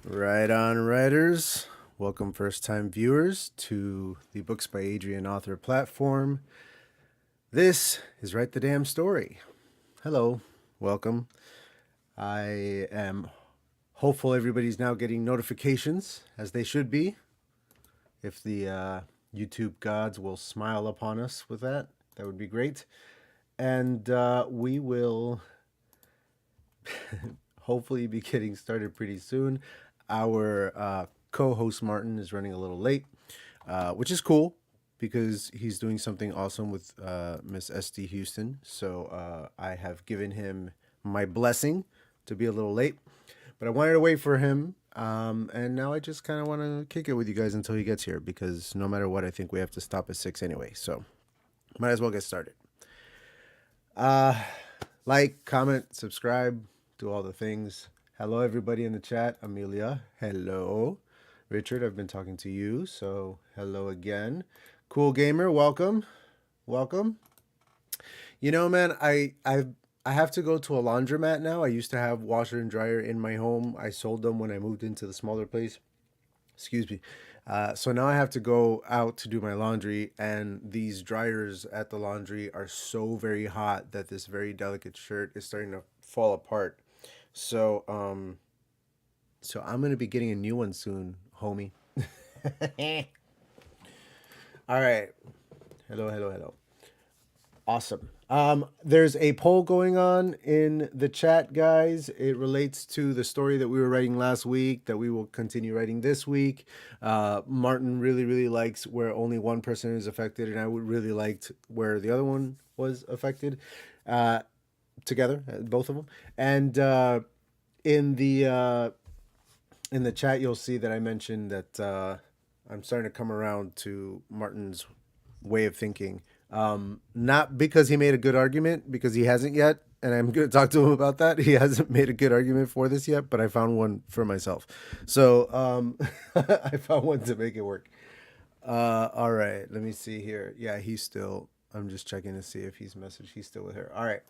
Right on, writers. Welcome, first time viewers, to the Books by Adrian author platform. This is Write the Damn Story. Hello, welcome. I am hopeful everybody's now getting notifications, as they should be. If the YouTube gods will smile upon us with that, that would be great. And we will hopefully be getting started pretty soon. Our co-host Martin is running a little late, which is cool because he's doing something awesome with Miss SD Houston. So I have given him my blessing to be a little late, but I wanted to wait for him. And now I just kind of want to kick it with you guys until he gets here because no matter what, I think we have to stop at 6 anyway. So might as well get started. Like, comment, subscribe, do all the things. Hello, everybody in the chat. Amelia, hello. Richard, I've been talking to you, so hello again. Cool Gamer, welcome. Welcome. You know, man, I have to go to a laundromat now. I used to have washer and dryer in my home. I sold them when I moved into the smaller place. Excuse me. So now I have to go out to do my laundry, and these dryers at the laundry are so very hot that this very delicate shirt is starting to fall apart. So, so I'm gonna be getting a new one soon, homie. All right. Hello, hello, hello. Awesome. There's a poll going on in the chat, guys. It relates to the story that we were writing last week that we will continue writing this week. Martin really likes where only one person is affected, and I would really liked where the other one was affected. Together, both of them. And in the chat, you'll see that I mentioned that I'm starting to come around to Martin's way of thinking. Not because he made a good argument, because he hasn't yet, and I'm going to talk to him about that. He hasn't made a good argument for this yet, but I found one for myself. So I found one to make it work. All right, let me see here. Yeah, he's still. I'm just checking to see if he's messaged. He's still with her. All right.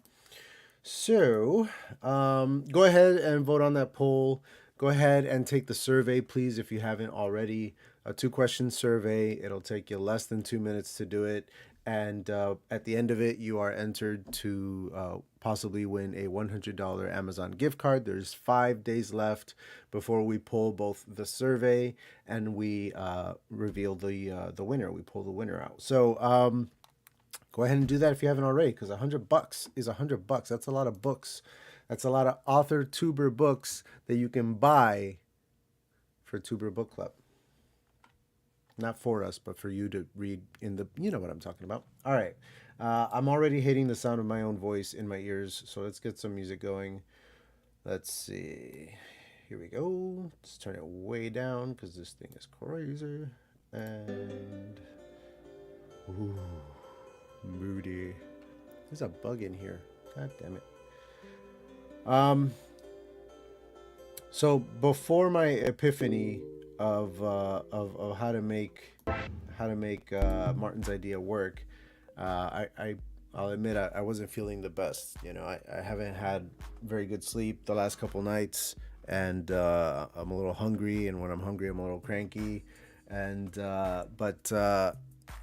So go ahead and vote on that poll. Go ahead and take the survey, please, if you haven't already. A 2-question survey. It'll take you less than 2 minutes to do it. And at the end of it, you are entered to possibly win a $100 Amazon gift card. There's 5 days left before we pull both the survey and we reveal the winner. We pull the winner out. So go ahead and do that if you haven't already, because $100 is $100. That's a lot of books. That's a lot of author tuber books that you can buy for Tuber Book Club. Not for us, but for you to read in the, you know what I'm talking about. All right. I'm already hating the sound of my own voice in my ears, so let's get some music going. Let's see. Here we go. Let's turn it way down because this thing is crazy. And ooh, moody. There's a bug in here. God damn it. So before my epiphany of how to make Martin's idea work, I'll admit I wasn't feeling the best. You know, I haven't had very good sleep the last couple nights, and I'm a little hungry, and when I'm hungry, I'm a little cranky, and but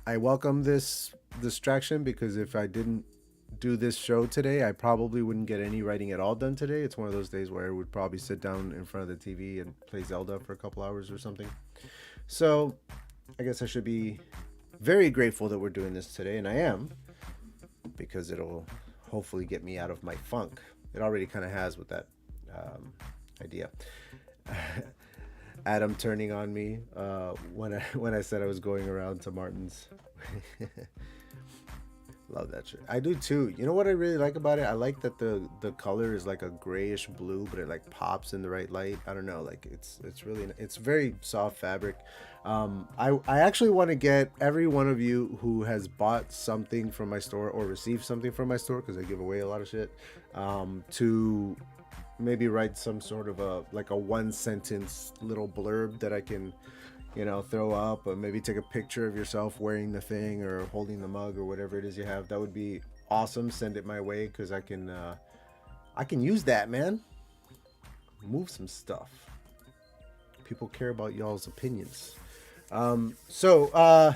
I welcome this distraction because if I didn't do this show today, I probably wouldn't get any writing at all done today. It's one of those days where I would probably sit down in front of the TV and play Zelda for a couple hours or something. So I guess I should be very grateful that we're doing this today, and I am, because it'll hopefully get me out of my funk. It already kind of has with that idea. Adam turning on me when I said I was going around to Martin's. Love that shit. I do too. You know what I really like about it? I like that the color is like a grayish blue, but it like pops in the right light. I don't know, like it's really, it's very soft fabric. I actually want to get every one of you who has bought something from my store or received something from my store, because I give away a lot of shit, to maybe write some sort of a 1-sentence little blurb that I can, you know, throw up, or maybe take a picture of yourself wearing the thing or holding the mug or whatever it is you have. That would be awesome. Send it my way, because I can use that, man. Move some stuff. People care about y'all's opinions. So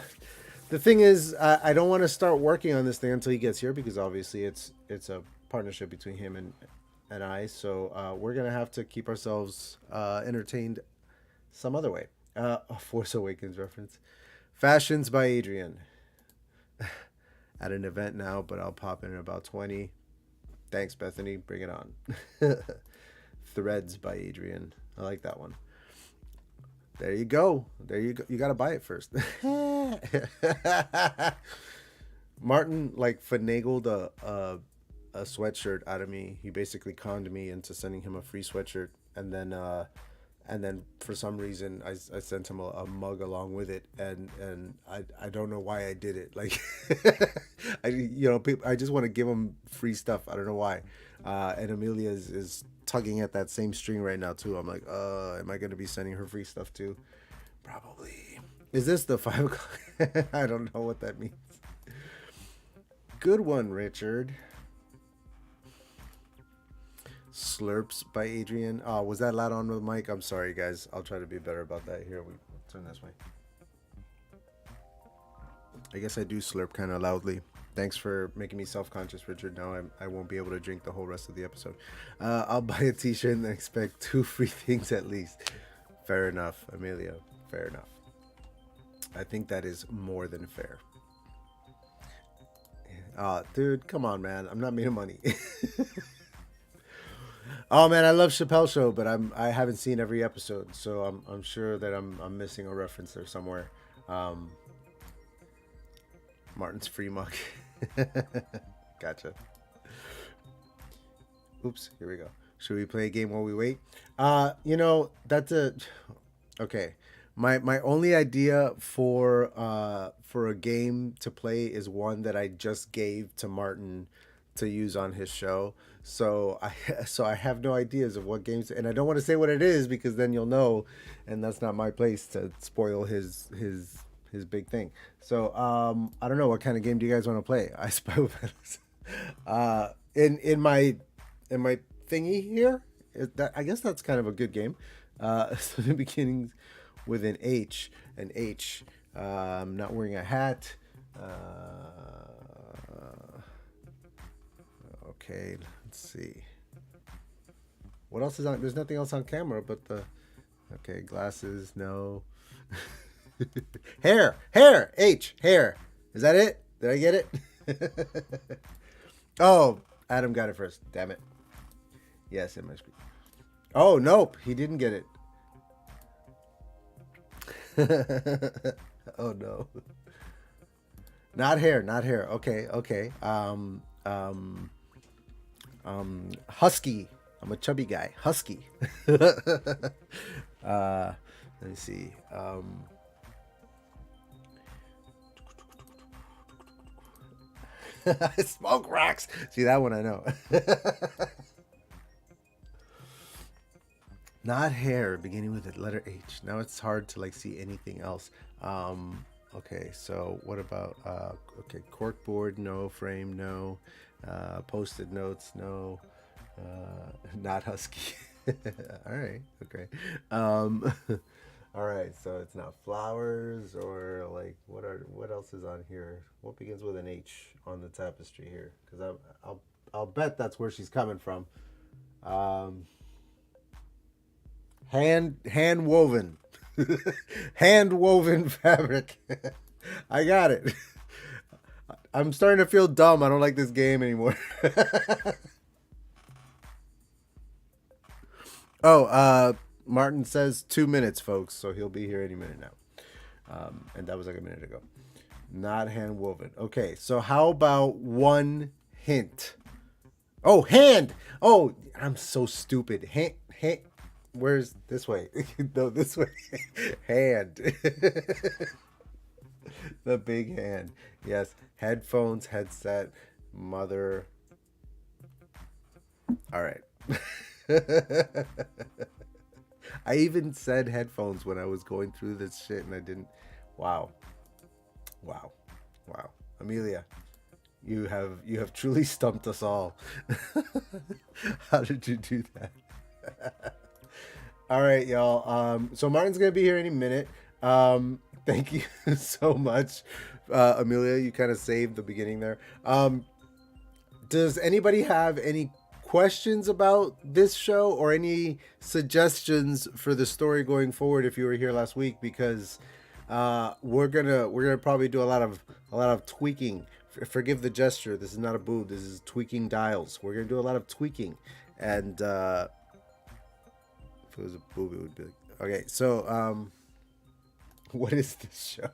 the thing is, I don't want to start working on this thing until he gets here because obviously it's a partnership between him and I. So we're gonna have to keep ourselves entertained some other way. A Force Awakens reference. Fashions by Adrian. At an event now, but I'll pop in about 20. Thanks, Bethany. Bring it on. Threads by Adrian. I like that one. There you go. There you go. You got to buy it first. Martin like finagled a sweatshirt out of me. He basically conned me into sending him a free sweatshirt, and then for some reason I sent him a mug along with it, and I don't know why I did it. Like, I just want to give him free stuff. I don't know why. And Amelia is tugging at that same string right now too. I'm like, am I gonna be sending her free stuff too? Probably. Is this the 5 o'clock? I don't know what that means. Good one, Richard. Slurps by Adrian. Oh, was that loud on the mic? I'm sorry, guys. I'll try to be better about that. Here, we turn this way. I guess I do slurp kind of loudly. Thanks for making me self-conscious, Richard. Now I won't be able to drink the whole rest of the episode. I'll buy a t-shirt and expect 2 free things at least. Fair enough, Amelia. Fair enough. I think that is more than fair. Dude, come on, man. I'm not making money. Oh man, I love Chappelle Show, but I haven't seen every episode, so I'm sure that I'm missing a reference there somewhere. Martin's free mug. Gotcha. Oops, here we go. Should we play a game while we wait? That's okay. My only idea for a game to play is one that I just gave to Martin to use on his show. So I have no ideas of what games, and I don't want to say what it is because then you'll know, and that's not my place to spoil his big thing. So I don't know, what kind of game do you guys want to play? I Spy in my thingy here. I guess that's kind of a good game. So the beginnings with an H. I'm not wearing a hat. Okay, let's see. What else is on? There's nothing else on camera but the. Okay, glasses. No. Hair. H. Hair. Is that it? Did I get it? Oh, Adam got it first. Damn it. Yes, in my screen. Oh, nope. He didn't get it. Oh, no. Not hair. Okay. Husky. I'm a chubby guy. Husky. Let me see. Smoke rocks. See, that one I know. Not hair, beginning with the letter H. Now it's hard to see anything else. Okay, so what about okay, corkboard, no. Frame, no. Post-it notes, no. Not husky. All right, okay. All right, so it's not flowers or what else is on here? What begins with an H on the tapestry here? Because I'll bet that's where she's coming from. Hand woven. Hand woven fabric. I got it. I'm starting to feel dumb. I don't like this game anymore. Martin says 2 minutes, folks, so he'll be here any minute now. And that was like a minute ago. Not hand woven. Okay, so how about one hint? Oh, hand. Oh, I'm so stupid. Hand. Where's this way? No, this way. Hand. The big hand. Yes. Headphones, headset, mother. All right. I even said headphones when I was going through this shit and I didn't. Wow. Amelia, you have truly stumped us all. How did you do that? All right, y'all. So Martin's gonna be here any minute. Thank you so much, Amelia. You kind of saved the beginning there. Does anybody have any questions about this show or any suggestions for the story going forward? If you were here last week, because we're gonna probably do a lot of tweaking. Forgive the gesture. This is not a boob. This is tweaking dials. We're gonna do a lot of tweaking, and if it was a boob, it would be like, okay. So what is this show?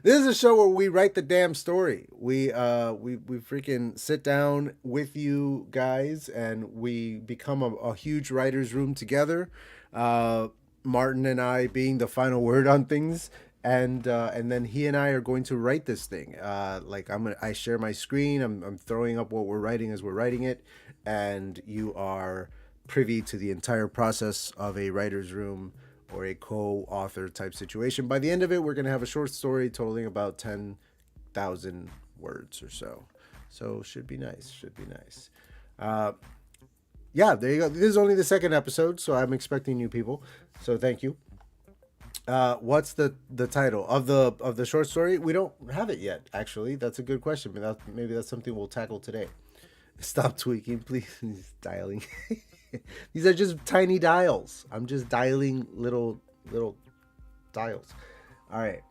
This is a show where we write the damn story. We freaking sit down with you guys and we become a huge writers room together. Uh, Martin and I being the final word on things, and then he and I are going to write this thing. Like I share my screen. I'm throwing up what we're writing as we're writing it, and you are privy to the entire process of a writer's room or a co-author type situation. By the end of it, we're gonna have a short story totaling about 10,000 words or so. So should be nice. Should be nice. Uh, yeah, there you go. This is only the second episode, so I'm expecting new people. So thank you. What's the title of the short story? We don't have it yet. Actually, that's a good question. Maybe that's something we'll tackle today. Stop tweaking, please. He's dialing. These are just tiny dials. I'm just dialing little dials. All right.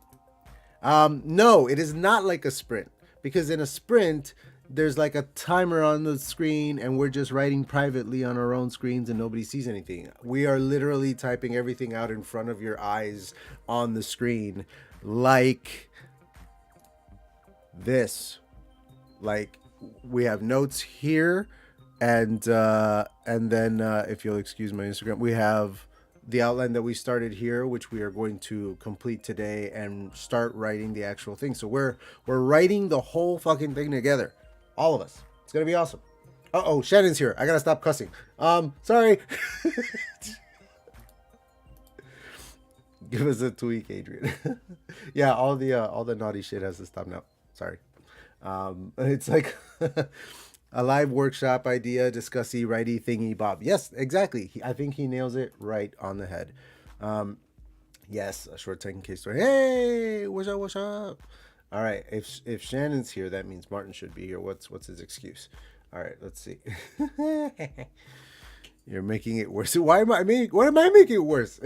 No, it is not like a sprint because in a sprint there's like a timer on the screen and we're just writing privately on our own screens and nobody sees anything. We are literally typing everything out in front of your eyes on the screen like this. Like we have notes here and then if you'll excuse my Instagram, we have the outline that we started here, which we are going to complete today and start writing the actual thing. So we're writing the whole fucking thing together, all of us. It's gonna be awesome. Oh, Shannon's here. I gotta stop cussing. Sorry. Give us a tweak, Adrian. Yeah, all the naughty shit has to stop now. Sorry. It's like a live workshop idea, discussy, righty, thingy, bob. Yes, exactly. I think he nails it right on the head. Um, yes, a short 10K story. Hey, what's up? What's up? All right. If Shannon's here, that means Martin should be here. What's his excuse? All right, let's see. You're making it worse. Why am I making? What am I making it worse?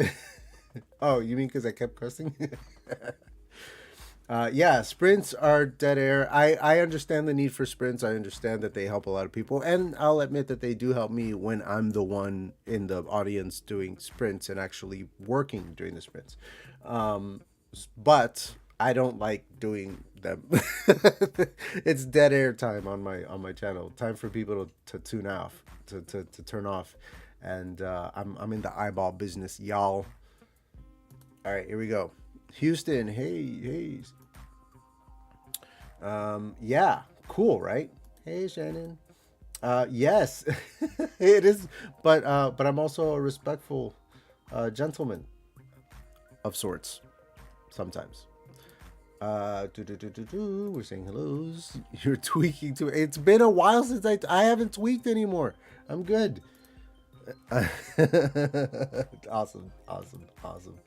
Oh, you mean because I kept cussing? Yeah, sprints are dead air. I understand the need for sprints. I understand that they help a lot of people. And I'll admit that they do help me when I'm the one in the audience doing sprints and actually working during the sprints. Um, but I don't like doing them. It's dead air time on my channel. Time for people to tune off, to turn off. And I'm in the eyeball business, y'all. All right, here we go. Houston, hey. Yeah, cool, right? Hey, Shannon. Yes, it is, but I'm also a respectful gentleman of sorts sometimes. We're saying hellos. You're tweaking too. It's been a while since I haven't tweaked anymore. I'm good. Awesome, awesome, awesome.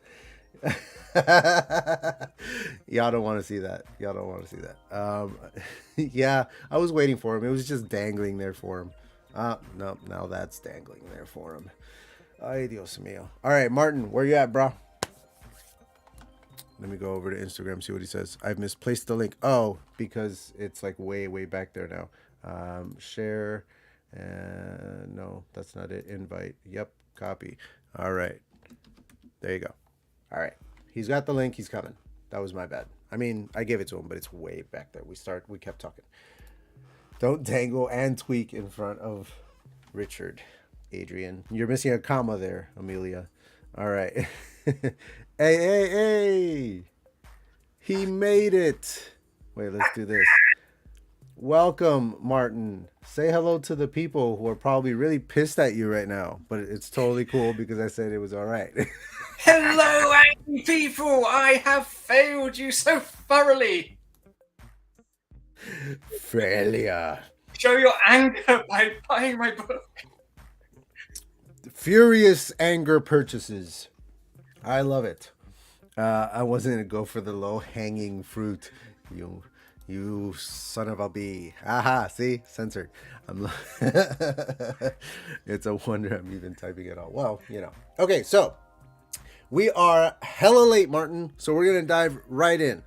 Y'all don't want to see that. Y'all don't want to see that. Yeah, I was waiting for him. It was just dangling there for him. No, now that's dangling there for him. Ay, Dios mío. All right, Martin, where you at, bro? Let me go over to Instagram, see what he says. I've misplaced the link. Oh, because it's like way, way back there now. Share. No, that's not it. Invite. Yep, copy. All right. There you go. All right. He's got the link. He's coming. That was my bad. I mean, I gave it to him, but it's way back there. We kept talking. Don't dangle and tweak in front of Richard. Adrian. You're missing a comma there, Amelia. All right. Hey. He made it. Wait, let's do this. Welcome, Martin. Say hello to the people who are probably really pissed at you right now, but it's totally cool because I said it was all right. Hello, angry people! I have failed you so thoroughly. Failure. Show your anger by buying my book. Furious anger purchases. I love it. I wasn't gonna go for the low hanging fruit. You, you son of a bee. Aha! See, censored. I'm. It's a wonder I'm even typing it all. Well, you know. Okay, so we are hella late, Martin. So we're gonna dive right in.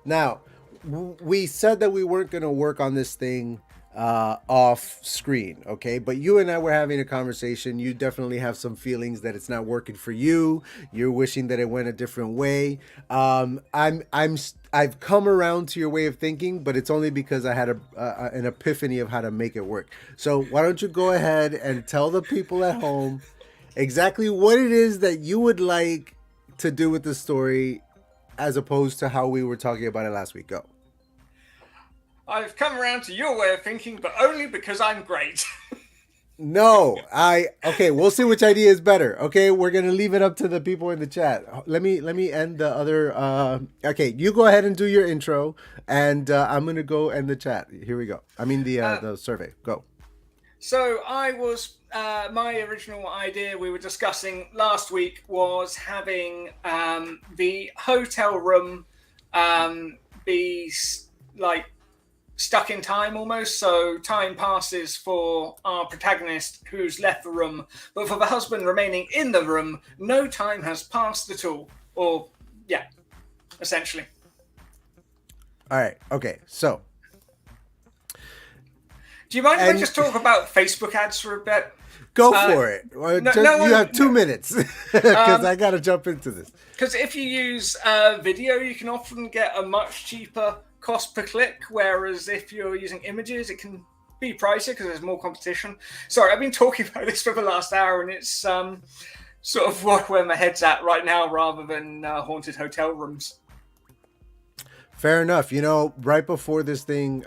Now, we said that we weren't gonna work on this thing off screen, okay? But you and I were having a conversation. You definitely have some feelings that it's not working for you. You're wishing that it went a different way. I've come around to your way of thinking, but it's only because I had an epiphany of how to make it work. So why don't you go ahead and tell the people at home exactly what it is that you would like to do with the story, as opposed to how we were talking about it last week. Go. I've come around to your way of thinking, but only because I'm great. No, okay, we'll see which idea is better. Okay, we're gonna leave it up to the people in the chat. Let me end the other okay, you go ahead and do your intro, and I'm gonna go end the chat. Here we go. I mean the survey. Go. So I was my original idea we were discussing last week was having the hotel room be like stuck in time almost. So time passes for our protagonist who's left the room, but for the husband remaining in the room, no time has passed at all. Or yeah, essentially. All right. Okay. So. Do you mind if I just talk about Facebook ads for a bit? Go for it. You have 2 minutes because I got to jump into this. Because if you use video, you can often get a much cheaper cost per click, whereas if you're using images, it can be pricier because there's more competition. Sorry, I've been talking about this for the last hour, and it's sort of where my head's at right now rather than haunted hotel rooms. Fair enough. You know, right before this thing,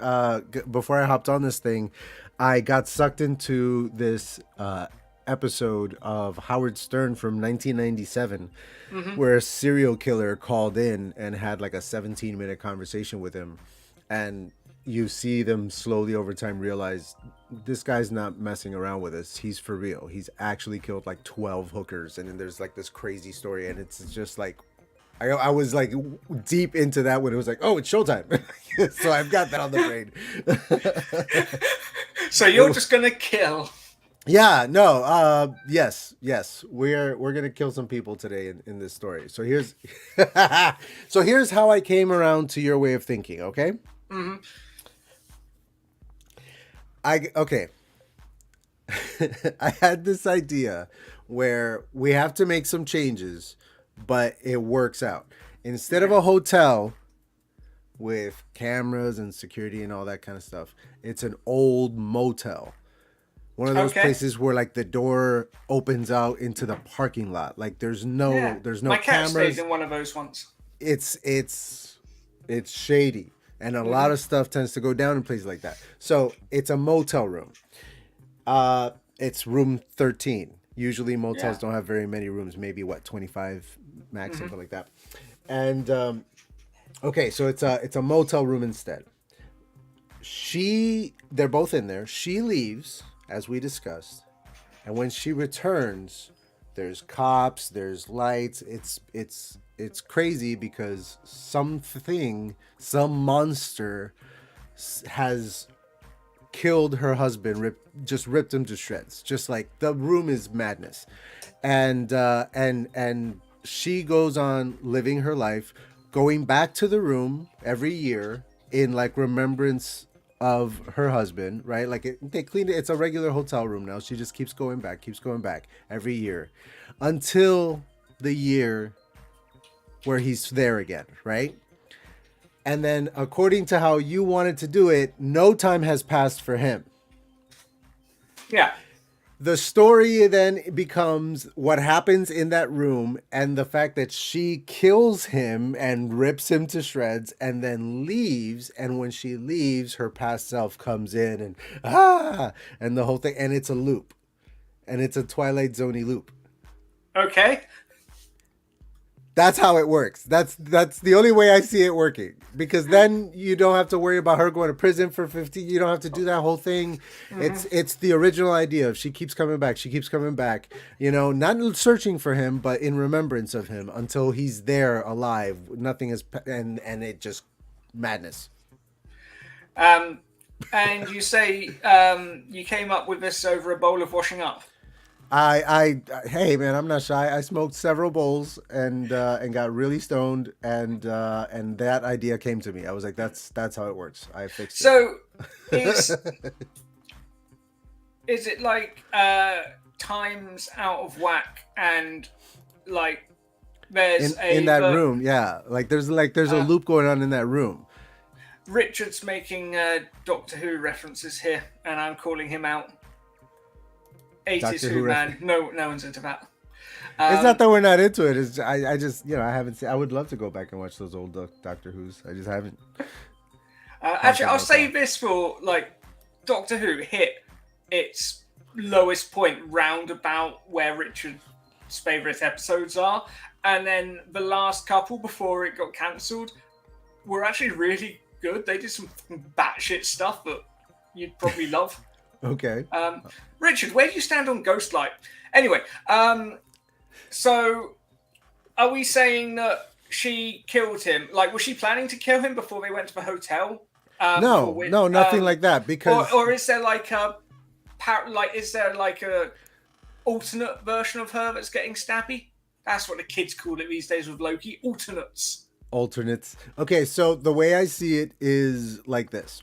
before I hopped on this thing, I got sucked into this episode of Howard Stern from 1997, where a serial killer called in and had like a 17-minute conversation with him. And you see them slowly over time realize this guy's not messing around with us. He's for real. He's actually killed like 12 hookers. And then there's like this crazy story. And it's just like, I was like deep into that when it was like, oh, it's showtime. So I've got that on the brain. So you're just gonna kill? Yeah, no, yes. We're gonna kill some people today in this story. So here's so here's how I came around to your way of thinking, okay? Mm-hmm. Okay. I had this idea where we have to make some changes, but it works out. Instead of a hotel with cameras and security and all that kind of stuff, it's an old motel. One of those places where like the door opens out into the parking lot. Like there's no My cat cameras. stayed in one of those once. It's shady, and a lot of stuff tends to go down in places like that. So it's a motel room. It's room 13. Usually motels don't have very many rooms, maybe 25 max, something like that. And okay, so it's a motel room instead. They're both in there. She leaves, as we discussed, and when she returns, there's cops, there's lights. It's crazy because some monster has killed her husband, just ripped him to shreds. Just like the room is madness, and she goes on living her life, going back to the room every year in like remembrance of her husband, right? Like they cleaned it. It's a regular hotel room now. She just keeps going back every year until the year where he's there again, right? And then according to how you wanted to do it, no time has passed for him. Yeah. The story then becomes what happens in that room and the fact that she kills him and rips him to shreds and then leaves. And when she leaves, her past self comes in and the whole thing. And it's a loop. And it's a Twilight Zone-y loop. Okay. That's how it works. That's the only way I see it working. Because then you don't have to worry about her going to prison for 15. You don't have to do that whole thing. It's the original idea of she keeps coming back. She keeps coming back. You know, not searching for him, but in remembrance of him until he's there alive. Nothing is and it just madness. And you say you came up with this over a bowl of washing up. Hey man, I'm not shy. I smoked several bowls and got really stoned and that idea came to me. I was like, that's how it works. I fixed it. So, is it like times out of whack and like there's in that room? Yeah, like there's a loop going on in that room. Richard's making Doctor Who references here, and I'm calling him out. 80s Who man. No one's into that. It's not that we're not into it. It's I just I haven't seen. I would love to go back and watch those old Doctor Who's. I just haven't. Actually, I'll save this for like Doctor Who hit its lowest point round about where Richard's favourite episodes are, and then the last couple before it got cancelled were actually really good. They did some batshit stuff that you'd probably love. Okay. Richard, where do you stand on Ghostlight? Anyway, so are we saying that she killed him? Like, was she planning to kill him before they went to the hotel? No, nothing like that. Because or is there like a alternate version of her that's getting stabby? That's what the kids call it these days with Loki. Alternates. Okay, so the way I see it is like this.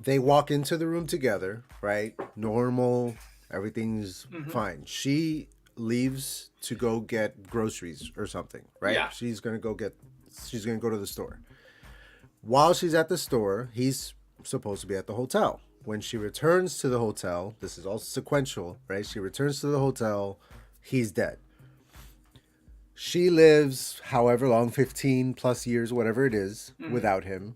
They walk into the room together, right? Normal, everything's fine. She leaves to go get groceries or something, right? Yeah. She's gonna go to the store. While she's at the store, he's supposed to be at the hotel. When she returns to the hotel, this is all sequential, right? She returns to the hotel, he's dead. She lives however long, 15 plus years, whatever it is, without him.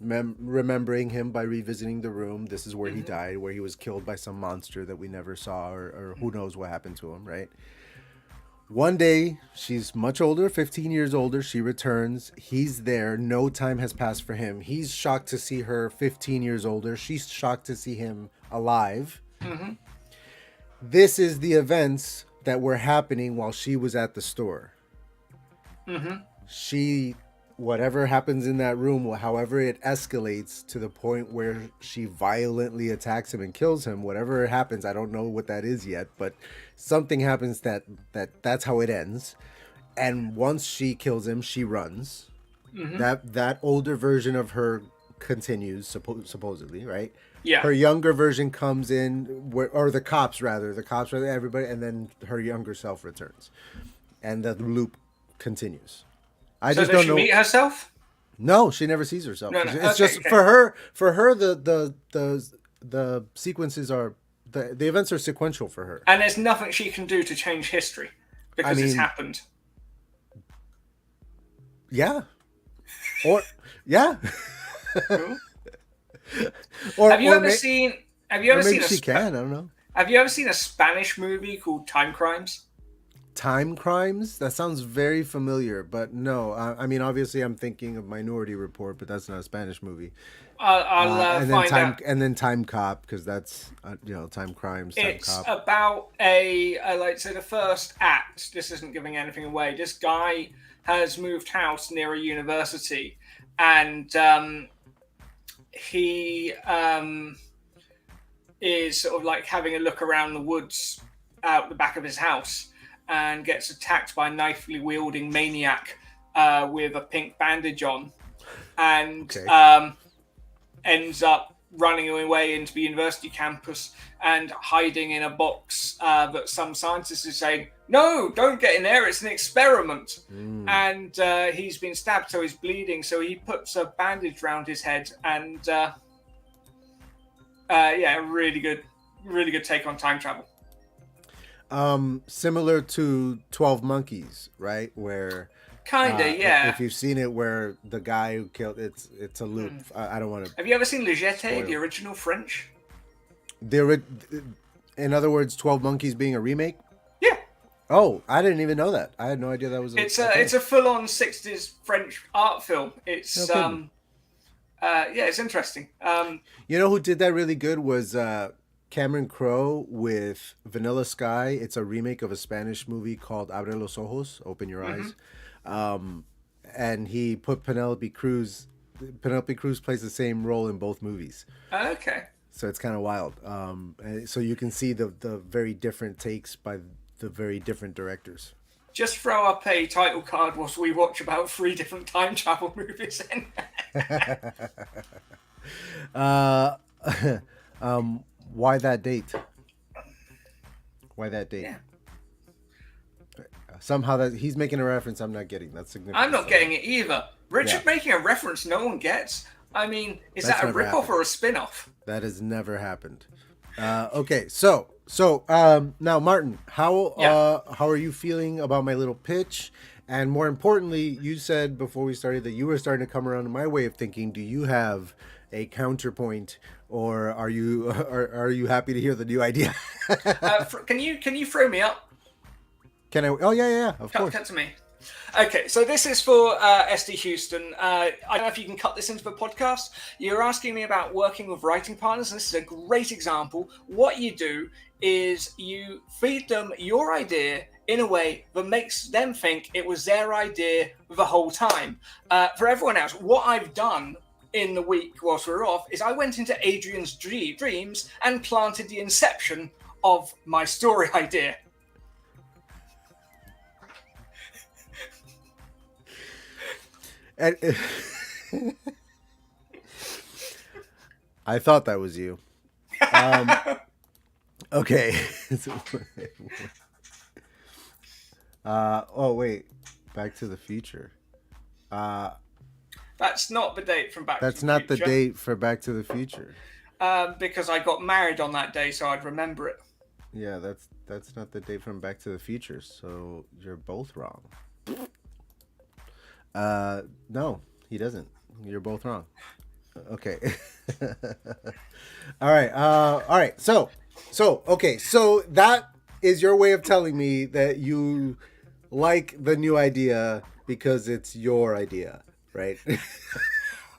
Remembering him by revisiting the room. This is where he died, where he was killed by some monster that we never saw, or who knows what happened to him, right? One day, she's much older, 15 years older. She returns. He's there. No time has passed for him. He's shocked to see her 15 years older. She's shocked to see him alive. This is the events that were happening while she was at the store. Whatever happens in that room, however it escalates to the point where she violently attacks him and kills him, whatever happens, I don't know what that is yet, but something happens that's how it ends. And once she kills him, she runs. That older version of her continues, supposedly, right? Yeah. Her younger version comes in, or the cops rather, everybody, and then her younger self returns. And the loop continues. Does she meet herself? No, she never sees herself. No, it's just for her. For her, the sequences are the events are sequential for her. And there's nothing she can do to change history because it's happened. Yeah. Or yeah. Cool. Have you ever seen? I don't know. Have you ever seen a Spanish movie called Time Crimes? Time Crimes? That sounds very familiar, but no. I mean, obviously, I'm thinking of Minority Report, but that's not a Spanish movie. I'll find out. And then Time Cop, because that's Time Crimes. It's Cop. about the first act. This isn't giving anything away. This guy has moved house near a university, and he is sort of like having a look around the woods out the back of his house. And gets attacked by a knife wielding maniac with a pink bandage on, and ends up running away into the university campus and hiding in a box that some scientists are saying, "No, don't get in there. It's an experiment." And he's been stabbed, so he's bleeding. So he puts a bandage around his head, and really good take on time travel. Similar to 12 Monkeys, right? Where yeah. If you've seen it, where the guy who killed it's a loop. I don't want to. Have you ever seen Le Jeté, the original French? In other words, 12 Monkeys being a remake. Yeah. Oh, I didn't even know that. I had no idea that was It's a a thing. it's a full-on '60s French art film. No It's kidding. yeah, it's interesting. You know who did that really good was Cameron Crowe with Vanilla Sky. It's a remake of a Spanish movie called Abre los Ojos, Open Your Mhm. Eyes. Um, and he put Penelope Cruz. Penelope Cruz plays the same role in both movies. Okay. So it's kind of wild. And so you can see the very different takes by the very different directors. Just throw up a title card whilst we watch about 3 different time travel movies. In. uh, why that date? Why that date? Yeah. Somehow that he's making a reference I'm not getting. That's significant. I'm not getting it either. Richard Yeah. making a reference no one gets. I mean, is That's that a never rip-off happened. or a spin-off? That has never happened. Okay, so now Martin, Yeah. how are you feeling about my little pitch? And more importantly, you said before we started that you were starting to come around to my way of thinking. Do you have a counterpoint, or are you are you happy to hear the new idea? Can you throw me up? Can I? Oh yeah, of Cut, course. cut to me. Okay, so this is for SD Houston. I don't know if you can cut this into the podcast. You're asking me about working with writing partners, and this is a great example. What you do is you feed them your idea in a way that makes them think it was their idea the whole time. For everyone else, what I've done in the week whilst we were off is I went into Adrian's dreams and planted the inception of my story idea. And, I thought that was you. Okay. Oh wait, Back to the Future. That's not the date from Back That's to the not the Future. date for Back to the Future. Because I got married on that day, so I'd remember it. Yeah, that's not the date from Back to the Future. So you're both wrong. No, he doesn't. You're both wrong. Okay. All right. All right. Okay. So that is your way of telling me that you like the new idea because it's your idea, right?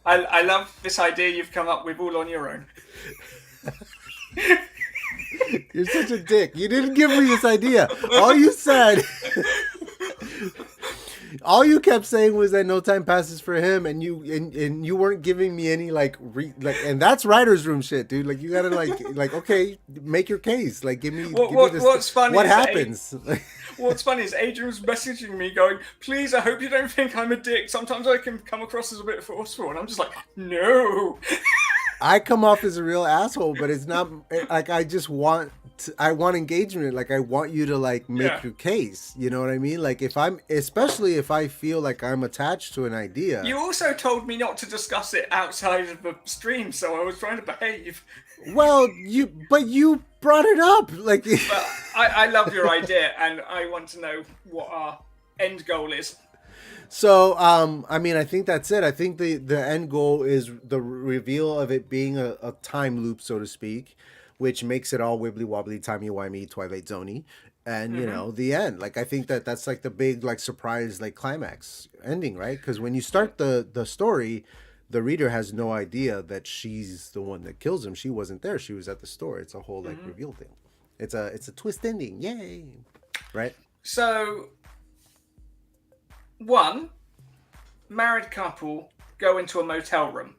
I love this idea you've come up with all on your own. You're such a dick. You didn't give me this idea. All you said, all you kept saying was that no time passes for him, and you weren't giving me any and that's writer's room shit, dude. Like you gotta like okay, make your case. Like give me this. What's funny? What is that happens? What's funny is Adrian was messaging me going, "Please, I hope you don't think I'm a dick. Sometimes I can come across as a bit forceful," and I'm just like, "No." I come off as a real asshole, but it's not like I want engagement. Like I want you to like make Yeah. your case. You know what I mean? Like especially if I feel like I'm attached to an idea. You also told me not to discuss it outside of the stream, so I was trying to behave. Well, but you brought it up. Like But I love your idea, and I want to know what our end goal is. so. I mean, I think that's it. I think the end goal is the reveal of it being a time loop, so to speak, which makes it all wibbly wobbly, timey wimey, Twilight Zoney, and you know the end. Like I think that's like the big like surprise like climax ending, right? Because when you start the story, the reader has no idea that she's the one that kills him. She wasn't there. She was at the store. It's a whole like reveal thing. It's a twist ending. Yay! Right? So, one, married couple go into a motel room.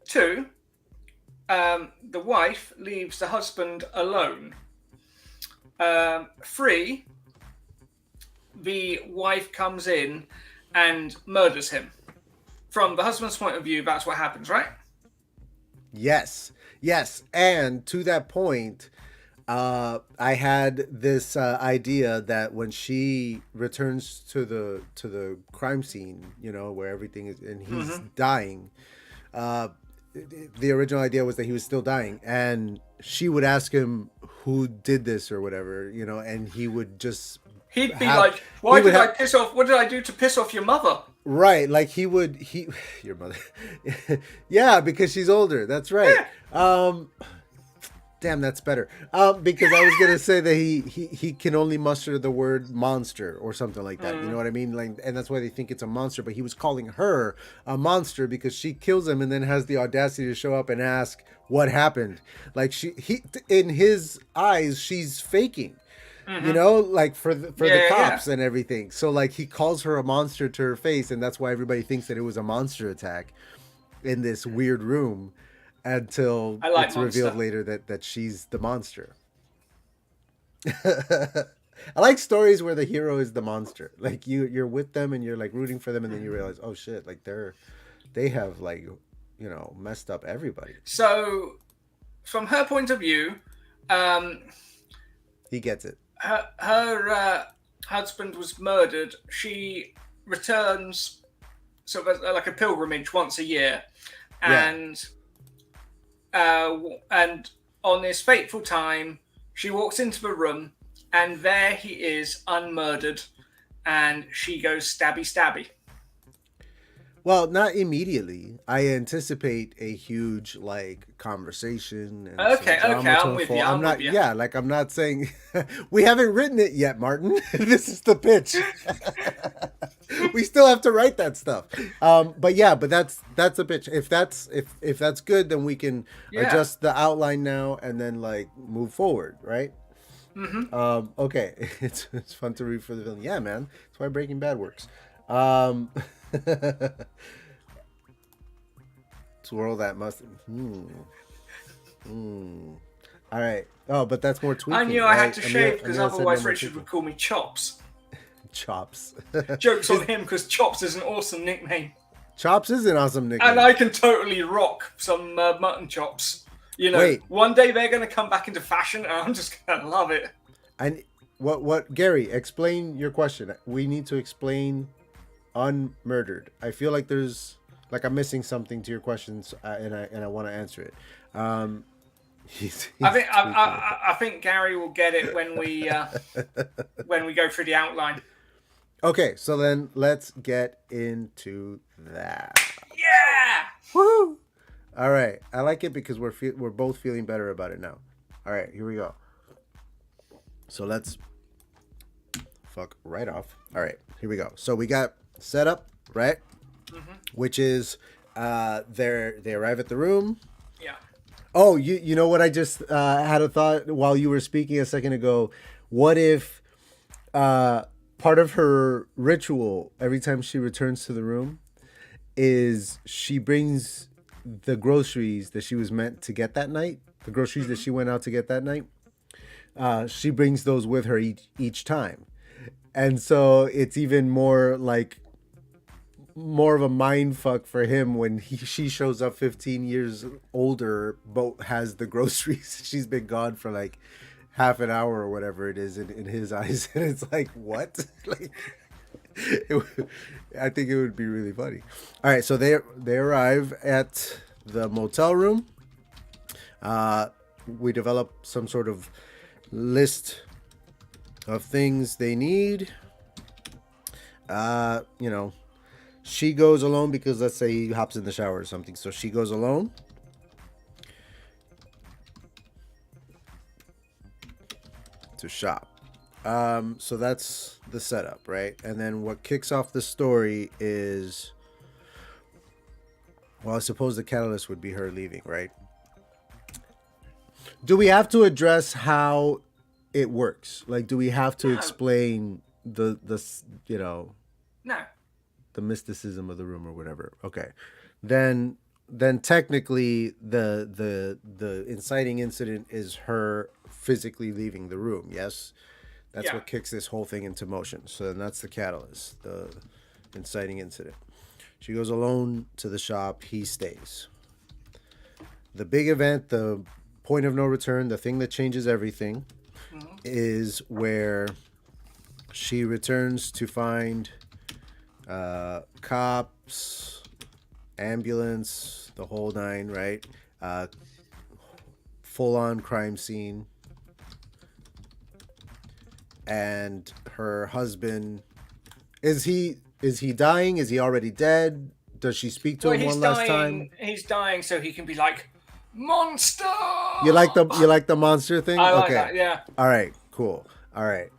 Two, the wife leaves the husband alone. Three, the wife comes in and murders him. From the husband's point of view, that's what happens, right? Yes. And to that point, I had this idea that when she returns to the crime scene, you know, where everything is, and he's dying, the original idea was that he was still dying, and she would ask him who did this or whatever, you know, and he would just He'd be like, "Why he would did I have- piss off? What did I do to piss off your mother?" right, like he your mother, yeah, because she's older. That's right. Damn, that's better. Because I was gonna say that he can only muster the word monster or something like that. You know what I mean? Like, and that's why they think it's a monster. But he was calling her a monster because she kills him and then has the audacity to show up and ask what happened. Like he in his eyes, she's faking. You know, like for the cops and everything. So like he calls her a monster to her face, and that's why everybody thinks that it was a monster attack in this weird room until I like it's monster. revealed later that she's the monster. I like stories where the hero is the monster. Like you're with them and you're like rooting for them, and then you realize, oh shit, like they have like, you know, messed up everybody. So, from her point of view, He gets it. her husband was murdered. She returns sort of like a pilgrimage once a year, and and on this fateful time, she walks into the room, and there he is, unmurdered, and she goes stabby stabby. Well, not immediately. I anticipate a huge like conversation and Okay, some drama to I'm with you. unfold. I'm I'm not, with you. yeah, like I'm not saying we haven't written it yet, Martin. This is the pitch. We still have to write that stuff. But yeah, but that's a pitch. If that's good, then we can adjust the outline now and then like move forward, right? Okay, it's fun to read for the villain. Yeah, man, that's why Breaking Bad works. Swirl that mustard. All right. Oh, but that's more tweaking. I knew I had to shave because otherwise Richard would call me Chops. Chops. Jokes on him because Chops is an awesome nickname. Chops is an awesome nickname. And I can totally rock some mutton chops. You know, one day they're going to come back into fashion and I'm just going to love it. And what, Gary, explain your question. We need to explain unmurdered. I feel like there's like I'm missing something to your questions, and I want to answer it. I think Gary will get it when we go through the outline. Okay, so then let's get into that. Yeah! Woohoo! All right, I like it because we're both feeling better about it now. All right, here we go. So let's fuck right off. All right, here we go. So we got setup, right? Which is they arrive at the room. Yeah. Oh, you know what? I just had a thought while you were speaking a second ago. What if part of her ritual every time she returns to the room is she brings the groceries that she was meant to get that night, the groceries that she went out to get that night. She brings those with her each time. And so it's even more of a mind fuck for him when she shows up 15 years older, but has the groceries. She's been gone for like half an hour or whatever it is in his eyes. And it's like, what? Like, I think it would be really funny. All right, so they arrive at the motel room. We develop some sort of list of things they need. She goes alone because let's say he hops in the shower or something. So she goes alone. To shop. So that's the setup, right? And then what kicks off the story is, well, I suppose the catalyst would be her leaving, right? Do we have to address how it works? Like, do we have to explain the No. the mysticism of the room or whatever? Okay. Then technically the inciting incident is her physically leaving the room. Yes. That's what kicks this whole thing into motion. So then that's the catalyst, the inciting incident. She goes alone to the shop. He stays. The big event, the point of no return, the thing that changes everything, is where she returns to find cops, ambulance, the whole nine, right? Full-on crime scene. And her husband, is he dying? Is he already dead? Does she speak to him one last time? He's dying so he can be like, Monster. You like the monster thing? I like Okay. that. Yeah. All right. Cool. All right.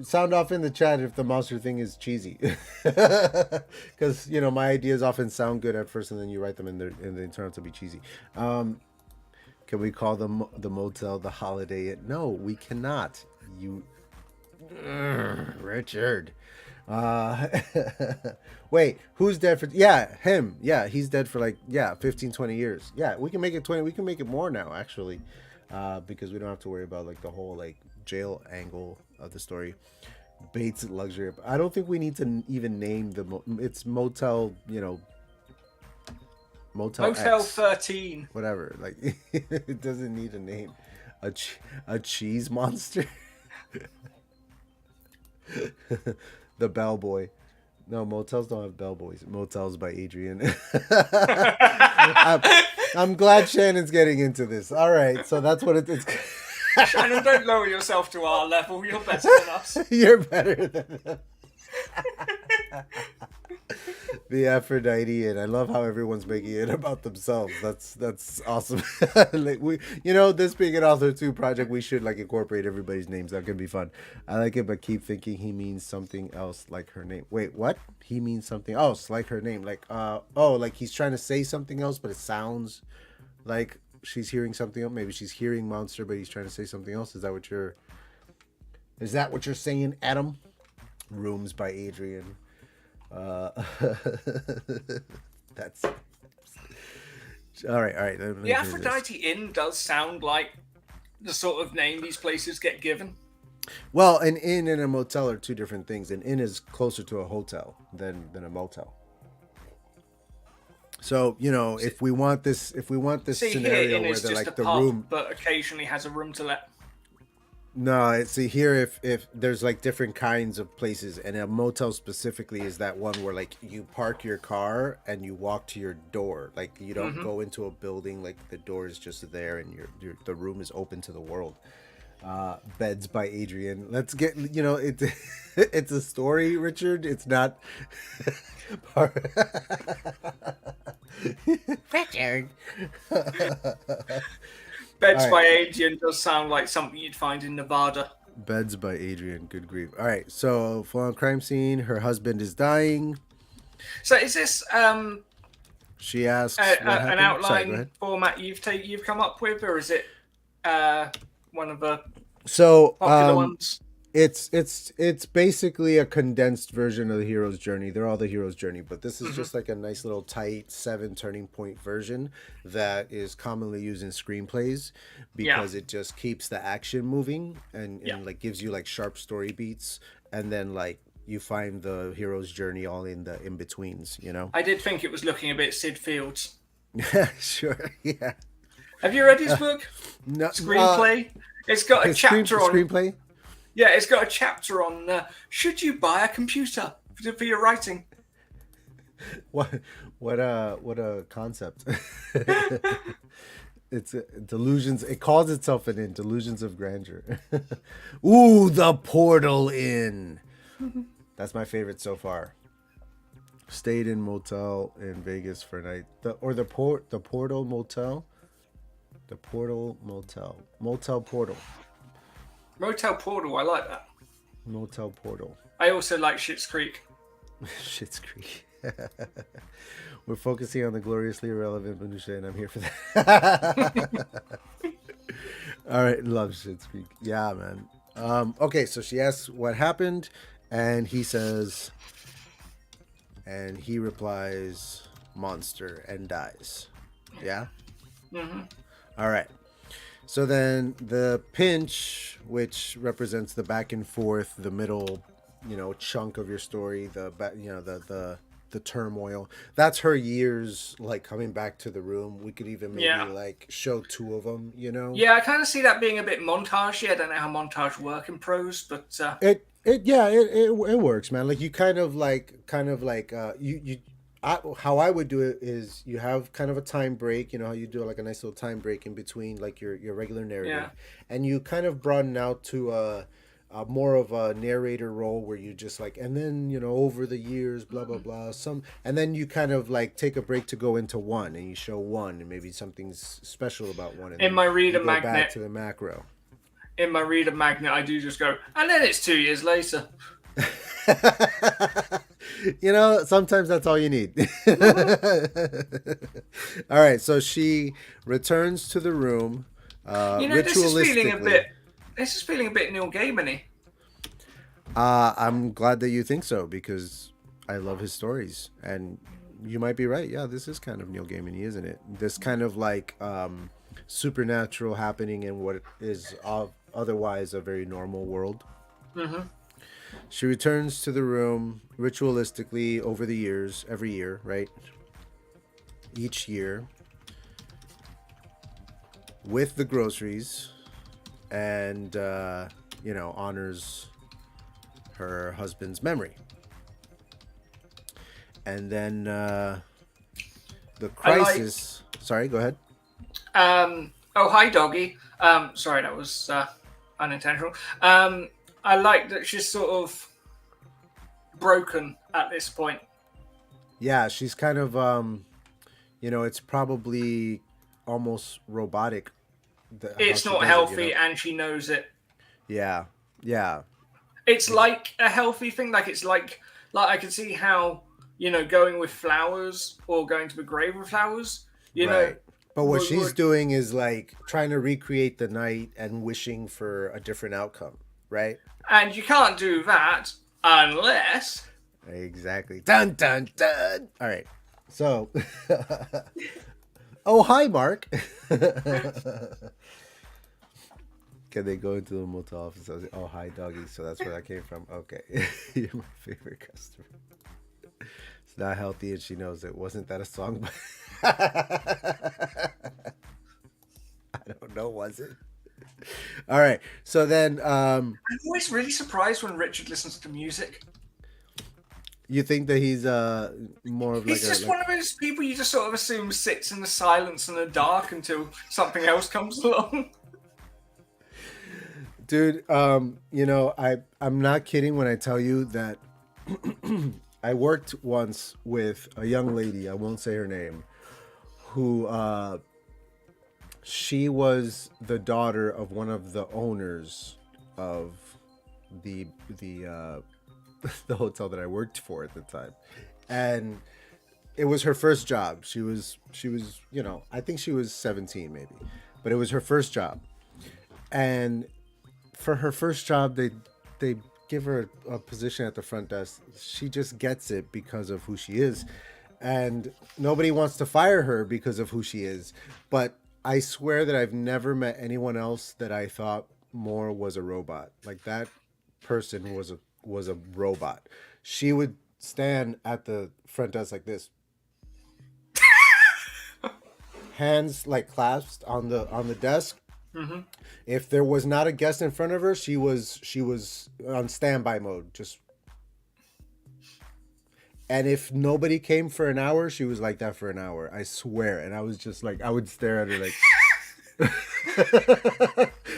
Sound off in the chat if the monster thing is cheesy, because my ideas often sound good at first, and then you write them and they turn out to be cheesy. Um, can we call the motel the Holiday Inn? No, we cannot. You, Richard. Uh, wait, who's dead for? Yeah, him. Yeah, he's dead for 15, 20 years. Yeah, we can make it 20. We can make it more now, actually, because we don't have to worry about the whole jail angle of the story. Bates luxury. I don't think we need to even name it's motel. Motel Motel X, 13. whatever. It doesn't need a name. A cheese monster. The bellboy. No, motels don't have bellboys. Motels by Adrian. I'm glad Shannon's getting into this. All right, so that's what it's. Shannon, don't lower yourself to our level. You're better than us. You're better than the Aphrodite, and I love how everyone's making it about themselves. That's awesome. This being an author 2 project, we should incorporate everybody's names. That could be fun. I like it, but keep thinking he means something else like her name. Wait, what? He means something else like her name. He's trying to say something else, but it sounds like she's hearing something else. Maybe she's hearing monster, but he's trying to say something else. Is that what you're saying, Adam? Rooms by Adrian. That's all right. The Aphrodite Inn does sound like the sort of name these places get given. Well, an inn and a motel are two different things. An inn is closer to a hotel than a motel. So if we want this scenario inn where is they're just a the pub, room, but occasionally has a room to let. no, see here if there's different kinds of places, and a motel specifically is that one where you park your car and you walk to your door, you don't go into a building, the door is just there and the room is open to the world. Beds by Adrian. Let's get it. It's a story, Richard. It's not. Richard. Beds by Adrian does sound like something you'd find in Nevada. Beds by Adrian. Good grief. All right. So, full-on crime scene. Her husband is dying. So, is this she asks an outline format you've come up with, or is it one of the popular ones? It's basically a condensed version of the hero's journey. They're all the hero's journey, but this is just a nice little tight 7 turning point version that is commonly used in screenplays because it just keeps the action moving and gives you sharp story beats, and then you find the hero's journey all in the in betweens. I did think it was looking a bit Sid Fields. Sure. Yeah. Have you read his book? No. Screenplay. It's got a chapter on screenplay. Yeah, it's got a chapter on should you buy a computer for your writing? What a concept. It's delusions. It calls itself an inn, delusions of grandeur. Ooh, the Portal Inn. That's my favorite so far. Stayed in motel in Vegas for a night. The Portal Motel. The Portal Motel. Motel Portal. Motel Portal, I like that. Motel Portal. I also like Schitt's Creek. Schitt's Creek. We're focusing on the gloriously irrelevant minutiae, and I'm here for that. All right, love Schitt's Creek. Yeah, man. Okay, so she asks what happened, and he replies, monster, and dies. Yeah? Mm-hmm. All right. So then the pinch, which represents the back and forth, the middle, chunk of your story, the turmoil. That's her years, coming back to the room. We could even maybe show 2 of them. Yeah, I kind of see that being a bit montagey. I don't know how montage work in prose, but it works, man. You how I would do it is you have kind of a time break, how you do a nice little time break in between your regular narrative, and you kind of broaden out to more of a narrator role where you just like, and then over the years, blah blah blah, and then you kind of like take a break to go into one, and you show one, and maybe something's special about one, and In then my you reader go back magnet, to the macro. I do just go, and then it's 2 years later. Sometimes that's all you need. All right, so she returns to the room. Ritualistically. This is feeling a bit Neil Gaiman-y. I'm glad that you think so, because I love his stories, and you might be right. Yeah, this is kind of Neil Gaiman-y, isn't it? This kind of like supernatural happening in what is otherwise a very normal world. Mm-hmm. She returns to the room ritualistically over the years, every year, right? Each year, with the groceries, and honors her husband's memory. And then the crisis. Sorry, go ahead. Oh, hi, doggy. Sorry, that was unintentional. I like that she's sort of broken at this point. Yeah, she's kind of it's probably almost robotic. It's not healthy, and she knows it. Yeah. It's like a healthy thing. Like it's like I can see how going with flowers or going to the grave with flowers. Right. But what she's doing is like trying to recreate the night and wishing for a different outcome, right? And you can't do that unless. Exactly. Dun dun dun. All right. So. Oh, hi, Mark. Can they go into the motel office? I was like, oh, hi, doggy. So that's where that came from. Okay. You're my favorite customer. It's not healthy, and she knows it. Wasn't that a song? I don't know. Was it? All right. So then. I'm always really surprised when Richard listens to music. You think that he's more of like he's just one of those people you just sort of assume sits in the silence and the dark until something else comes along. Dude, I'm not kidding when I tell you that I worked once with a young lady, I won't say her name, who she was the daughter of one of the owners of the hotel that I worked for at the time. And it was her first job. She was I think she was 17 maybe, but it was her first job. And for her first job, they give her a position at the front desk. She just gets it because of who she is. And nobody wants to fire her because of who she is. But I swear that I've never met anyone else that I thought more was a robot. Like that person was a robot. She would stand at the front desk like this, hands like clasped on the desk. Mm-hmm. If there was not a guest in front of her, she was on standby mode. And if nobody came for an hour, she was like that for an hour. I swear. And I was just like, I would stare at her like.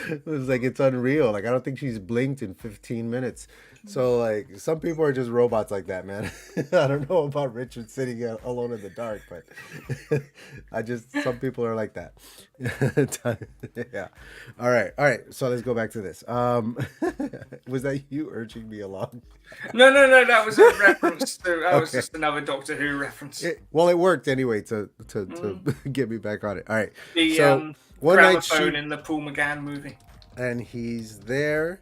It was like, it's unreal. Like, I don't think she's blinked in 15 minutes. So like, some people are just robots like that, man. I don't know about Richard sitting alone in the dark, but some people are like that. Yeah. All right. So let's go back to this. Was that you urging me along? No. That was a reference to. That was just another Doctor Who reference. It worked anyway to get me back on it. All right. The one gramophone in the Paul McGann movie. And he's there.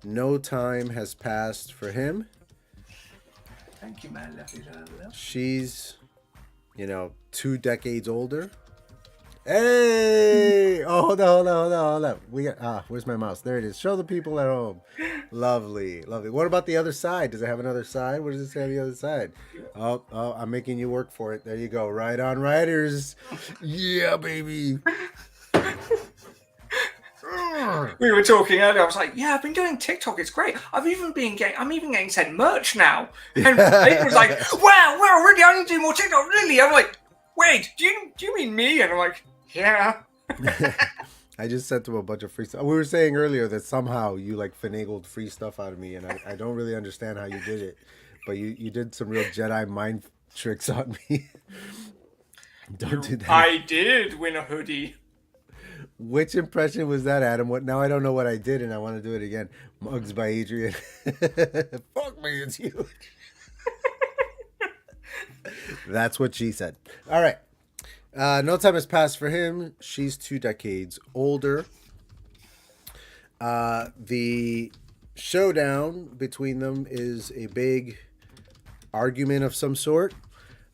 No time has passed for him. Thank you, man. She's, 2 decades older. Hey! Oh, hold on. We got where's my mouse? There it is. Show the people at home. Lovely. What about the other side? Does it have another side? What does it say on the other side? Oh, I'm making you work for it. There you go. Right on, writers. Yeah, baby. We were talking earlier. I was like, "Yeah, I've been doing TikTok. It's great. I'm even getting sent merch now." And he was like, "Wow, really? I need to do more TikTok, really?" I'm like, "Wait, do you mean me?" And I'm like, "Yeah." I just sent him a bunch of free stuff. We were saying earlier that somehow you like finagled free stuff out of me, and I don't really understand how you did it, but you did some real Jedi mind tricks on me. Don't do that. I did win a hoodie. Which impression was that, Adam? What now? I don't know what I did, and I want to do it again. Mugs by Adrian. Fuck me, it's you. That's what she said. All right. No time has passed for him. She's 2 decades older. The showdown between them is a big argument of some sort.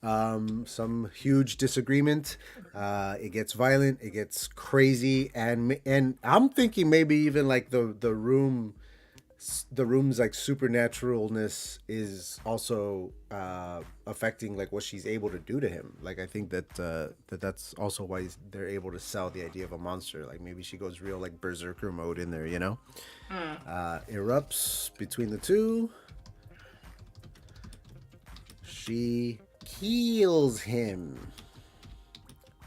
Some huge disagreement. It gets violent. It gets crazy, and I'm thinking maybe even like the room's like supernaturalness is also affecting like what she's able to do to him. Like I think that's also why they're able to sell the idea of a monster. Like maybe she goes real like berserker mode in there, you know. Erupts between the two. She kills him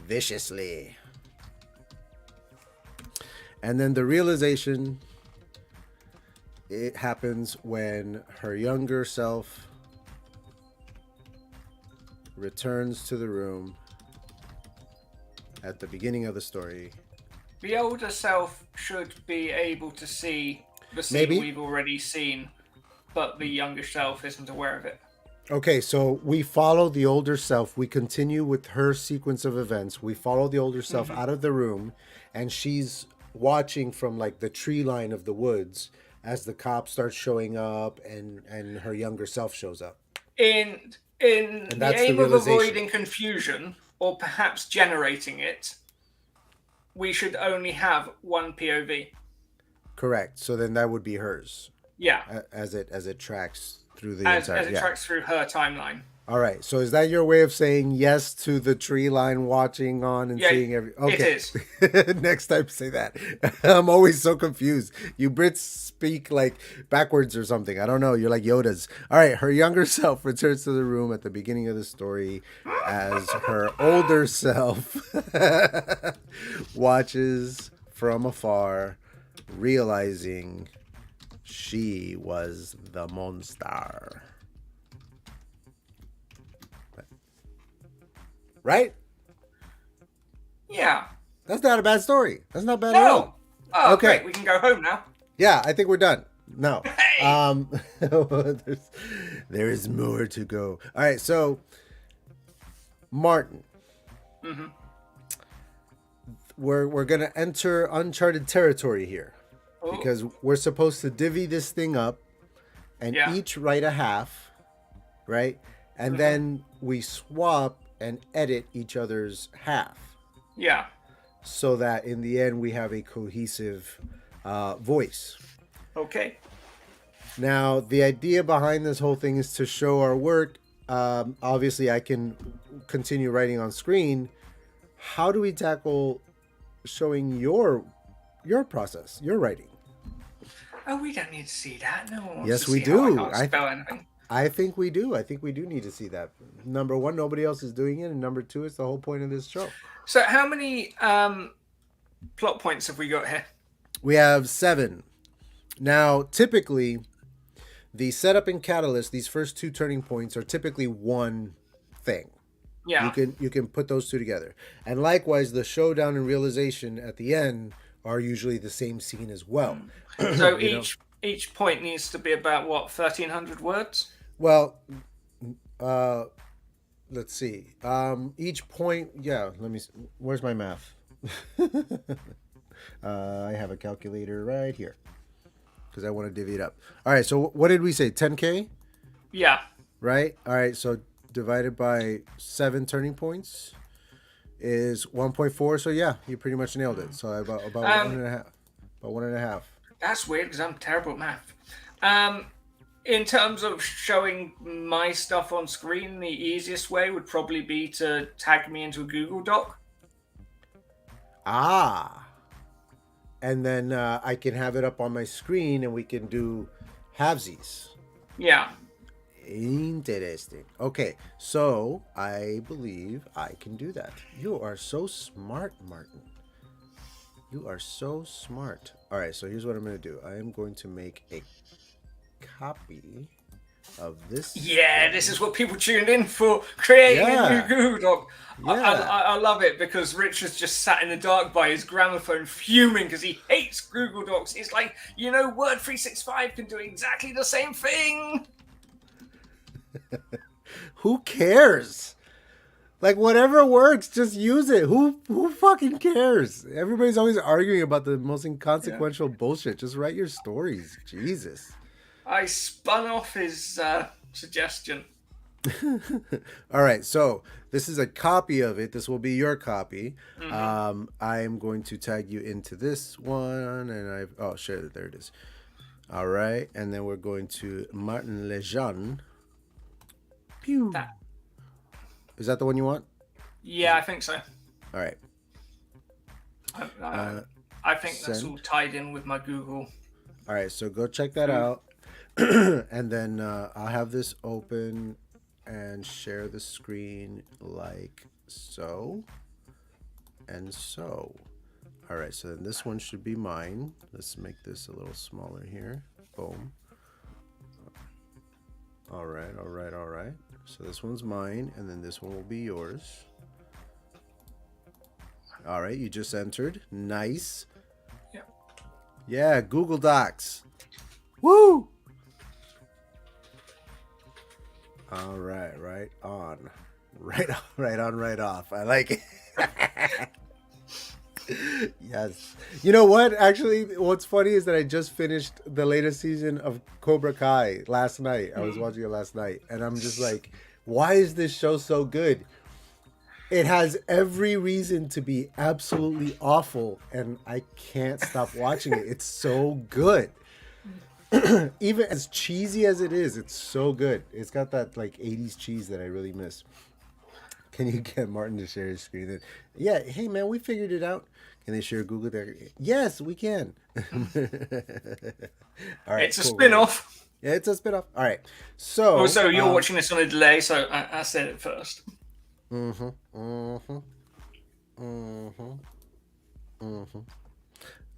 viciously. And then the realization, it happens when her younger self returns to the room at the beginning of the story. The older self should be able to see the scene Maybe. we've already seen, but the younger self isn't aware of it. Okay, so we follow the older self. We continue with her sequence of events. We follow the older self out of the room, and she's watching from like the tree line of the woods as the cops start showing up, and her younger self shows up. In the that's aim the of realization. avoiding confusion, or perhaps generating it, we should only have one POV. Correct. So then that would be hers. Yeah. As it tracks through the As entire. it tracks through her timeline. All right. So is that your way of saying yes to the tree line watching on and seeing every? Okay. It is. Next time, say that. I'm always so confused. You Brits speak like backwards or something. I don't know. You're like Yoda's. All right. Her younger self returns to the room at the beginning of the story as her older self watches from afar, realizing she was the monster. Right? Yeah. That's not a bad story. That's not bad at all. No. Oh, Okay. great. We can go home now. Yeah, I think we're done. No. Hey! There is more to go. All right, so Martin. Mm-hmm. We're gonna enter uncharted territory here. Ooh. Because we're supposed to divvy this thing up and each write a half, right? And then we swap and edit each other's half. Yeah. So that in the end we have a cohesive voice. Okay. Now, the idea behind this whole thing is to show our work. Obviously, I can continue writing on screen. How do we tackle showing your process, your writing? Oh, we don't need to see that. No one wants Yes, to we see how do. I can't spell anything. I think we do. I think we do need to see that. Number one, nobody else is doing it, and number two, it's the whole point of this show. So, how many plot points have we got here? We have 7. Now, typically, the setup and catalyst, these first 2 turning points, are typically one thing. Yeah. You can put those 2 together. And likewise, the showdown and realization at the end are usually the same scene as well. So each point needs to be about what, 1,300 words? Well, let's see. Each point, yeah. Let me. Where's my math? I have a calculator right here because I want to divvy it up. All right. So what did we say? 10K. Yeah. Right. All right. So divided by 7 turning points is 1.4. So yeah, you pretty much nailed it. So about 1.5. About 1.5. That's weird because I'm terrible at math. In terms of showing my stuff on screen, the easiest way would probably be to tag me into a Google Doc. Ah. And then I can have it up on my screen and we can do halvesies. Yeah. Interesting. Okay, so I believe I can do that. You are so smart, Martin. You are so smart. All right, so here's what I'm going to do. I am going to make a copy of this Yeah, this thing. is what people tuned in for, creating a new Yeah. Google Doc. Yeah. I love it because Richard's just sat in the dark by his gramophone fuming because he hates Google Docs. It's like, Word 365 can do exactly the same thing. Who cares? Like whatever works, just use it. Who fucking cares? Everybody's always arguing about the most inconsequential bullshit. Just write your stories. Jesus. I spun off his suggestion. All right, so this is a copy of it. This will be your copy. I am going to tag you into this one, and share it. There it is. All right, and then we're going to Martin Lejeune. Pew. Is that the one you want? Yeah, I think so. All right. I think that's all tied in with my Google. All right, so go check that out, and then I'll have this open and share the screen like so and so. All right, so then this one should be mine. Let's make this a little smaller here. Boom. All right, all right, all right. So this one's mine, and then this one will be yours. All right, you just entered. Nice. Yep. Yeah, Google Docs. Woo! All right, right on. Right on, right off. I like it. Yes. You know what? Actually, what's funny is that I just finished the latest season of Cobra Kai last night. I was watching it last night, and I'm just like, why is this show so good? It has every reason to be absolutely awful, and I can't stop watching it. It's so good. Even as cheesy as it is, it's so good. It's got that like 80s cheese that I really miss. Can you get Martin to share his screen? Yeah, hey man, we figured it out. Can they share Google there? Yes, we can. All right, it's a spin-off. Yeah, it's a spin-off. All right. So also you're watching this on a delay, so I said it first.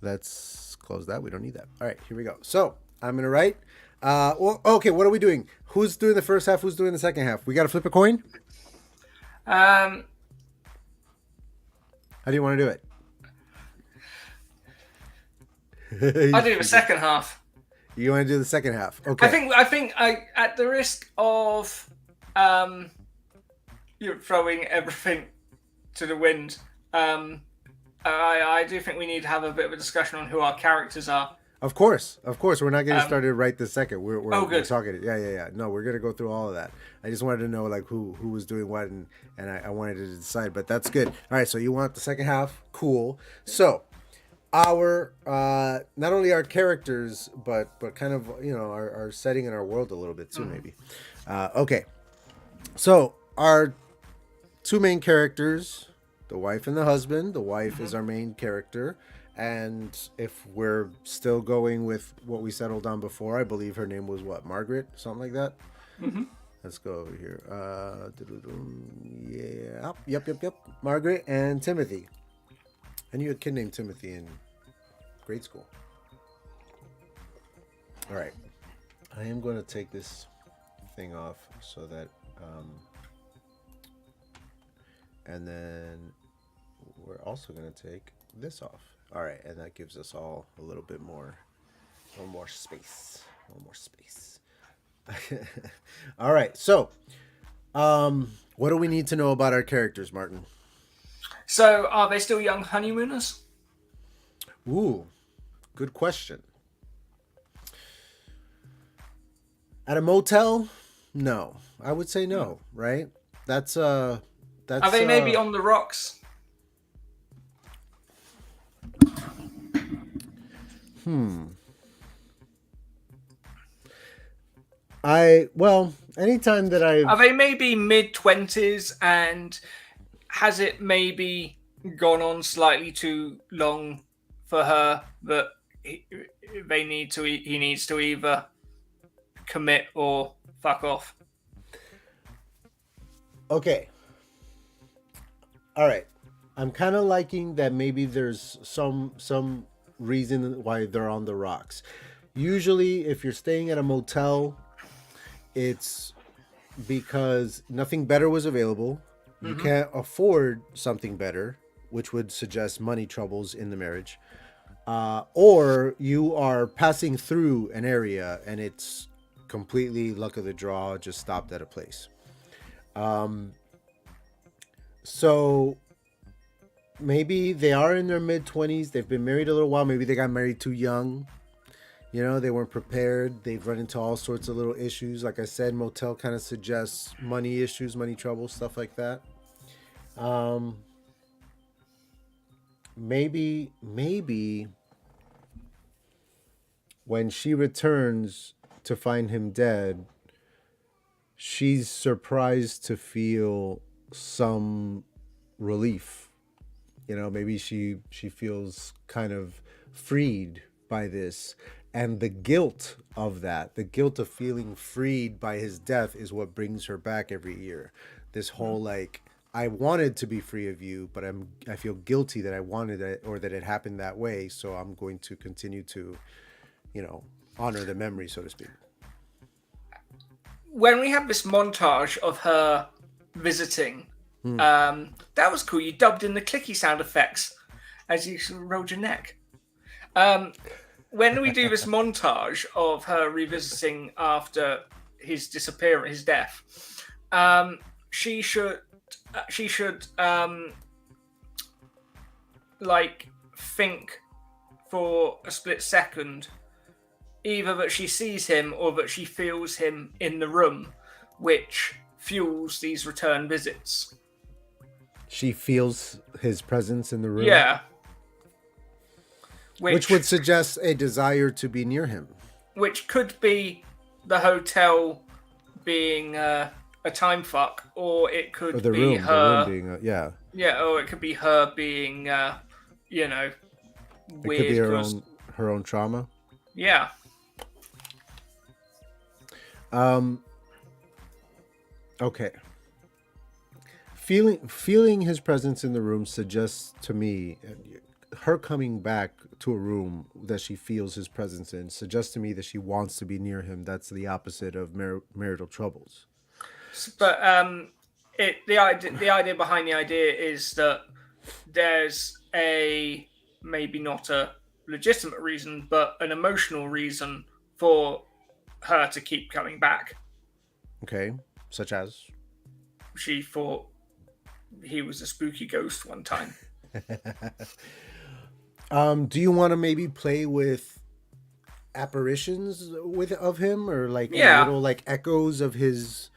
Let's close that. We don't need that. All right, here we go. So I'm gonna write. Okay, what are we doing? Who's doing the first half? Who's doing the second half? We gotta flip a coin. How do you want to do it? I do the second half. You want to do the second half? Okay. I think at the risk of you're throwing everything to the wind. I do think we need to have a bit of a discussion on who our characters are. Of course. We're not getting started right this second. We're good. talking. Yeah. No, we're gonna go through all of that. I just wanted to know like who was doing what, and I wanted to decide. But that's good. All right. So you want the second half? Cool. So our not only our characters, but kind of our setting and our world a little bit too, maybe. Okay. So our two main characters, the wife and the husband. The wife is our main character. And if we're still going with what we settled on before, I believe her name was what? Margaret? Something like that? Mm-hmm. Let's go over here. Yeah. Yep. Margaret and Timothy. I knew a kid named Timothy in grade school. All right. I am going to take this thing off so that... and then we're also going to take this off. All right, and that gives us all a little more space. All right, so what do we need to know about our characters, Martin? So, are they still young honeymooners? Ooh, good question. At a motel? No, I would say no. Right? That's. Are they maybe on the rocks? Anytime that Are they maybe mid-20s, and has it maybe gone on slightly too long for her that he needs to either commit or fuck off? Okay. All right. I'm kind of liking that maybe there's some reason why they're on the rocks. Usually, if you're staying at a motel, it's because nothing better was available. You Hmm. can't afford something better, which would suggest money troubles in the marriage. Or you are passing through an area and it's completely luck of the draw, just stopped at a place. So maybe they are in their mid 20s. They've been married a little while. Maybe they got married too young. You know, they weren't prepared. They've run into all sorts of little issues. Like I said, motel kind of suggests money issues, money trouble, stuff like that. Um, maybe when she returns to find him dead, she's surprised to feel some relief. You know, maybe she feels kind of freed by this, and the guilt of that, the guilt of feeling freed by his death is what brings her back every year. This whole like, I wanted to be free of you, but I feel guilty that I wanted it or that it happened that way, so I'm going to continue to, you know, honor the memory, so to speak. When we have this montage of her visiting, Hmm. that was cool. You dubbed in the clicky sound effects as you sort of rolled your neck. Um, when we do this montage of her revisiting after his disappearance, his death, um, she should she should like think for a split second, either that she sees him or that she feels him in the room, which fuels these return visits. She feels his presence in the room, Yeah, which which would suggest a desire to be near him. which could be the hotel being a time fuck, or it Or could the be room, the room her. being, yeah, Yeah, or it could be her being, you know, it could be weird. Because her own trauma. yeah, Um, okay. Feeling his presence in the room suggests to me her coming back to a room that she feels his presence in suggests to me that she wants to be near him. That's the opposite of marital troubles. but the idea behind the idea is that there's a maybe not a legitimate reason, but an emotional reason for her to keep coming back. Okay, such as. She thought he was a spooky ghost one time. Do you want to maybe play with apparitions with of him, or like Yeah. little like echoes of his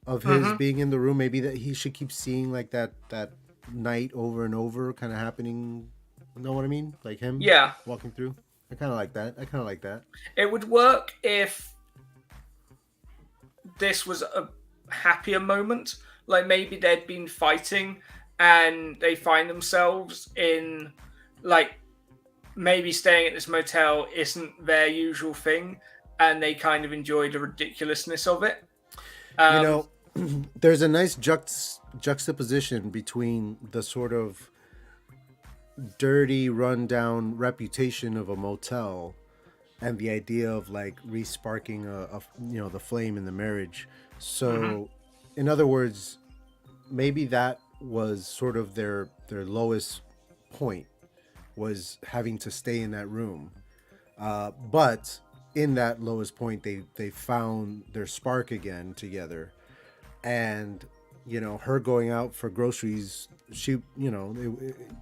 Mm-hmm. being in the room? Maybe that he should keep seeing like that night over and over, kind of happening. You know what I mean? Like him Yeah. walking through. I kind of like that. I kind of like that. It would work if this was a happier moment. Like maybe they'd been fighting and they find themselves in, like, maybe staying at this motel isn't their usual thing and they kind of enjoy the ridiculousness of it. You Um, know, there's a nice juxtaposition between the sort of dirty, rundown reputation of a motel and the idea of like resparking the flame in the marriage. mhm. So, in other words, maybe that was sort of their lowest point, was having to stay in that room. But in that lowest point, they found their spark again together, and her going out for groceries. She,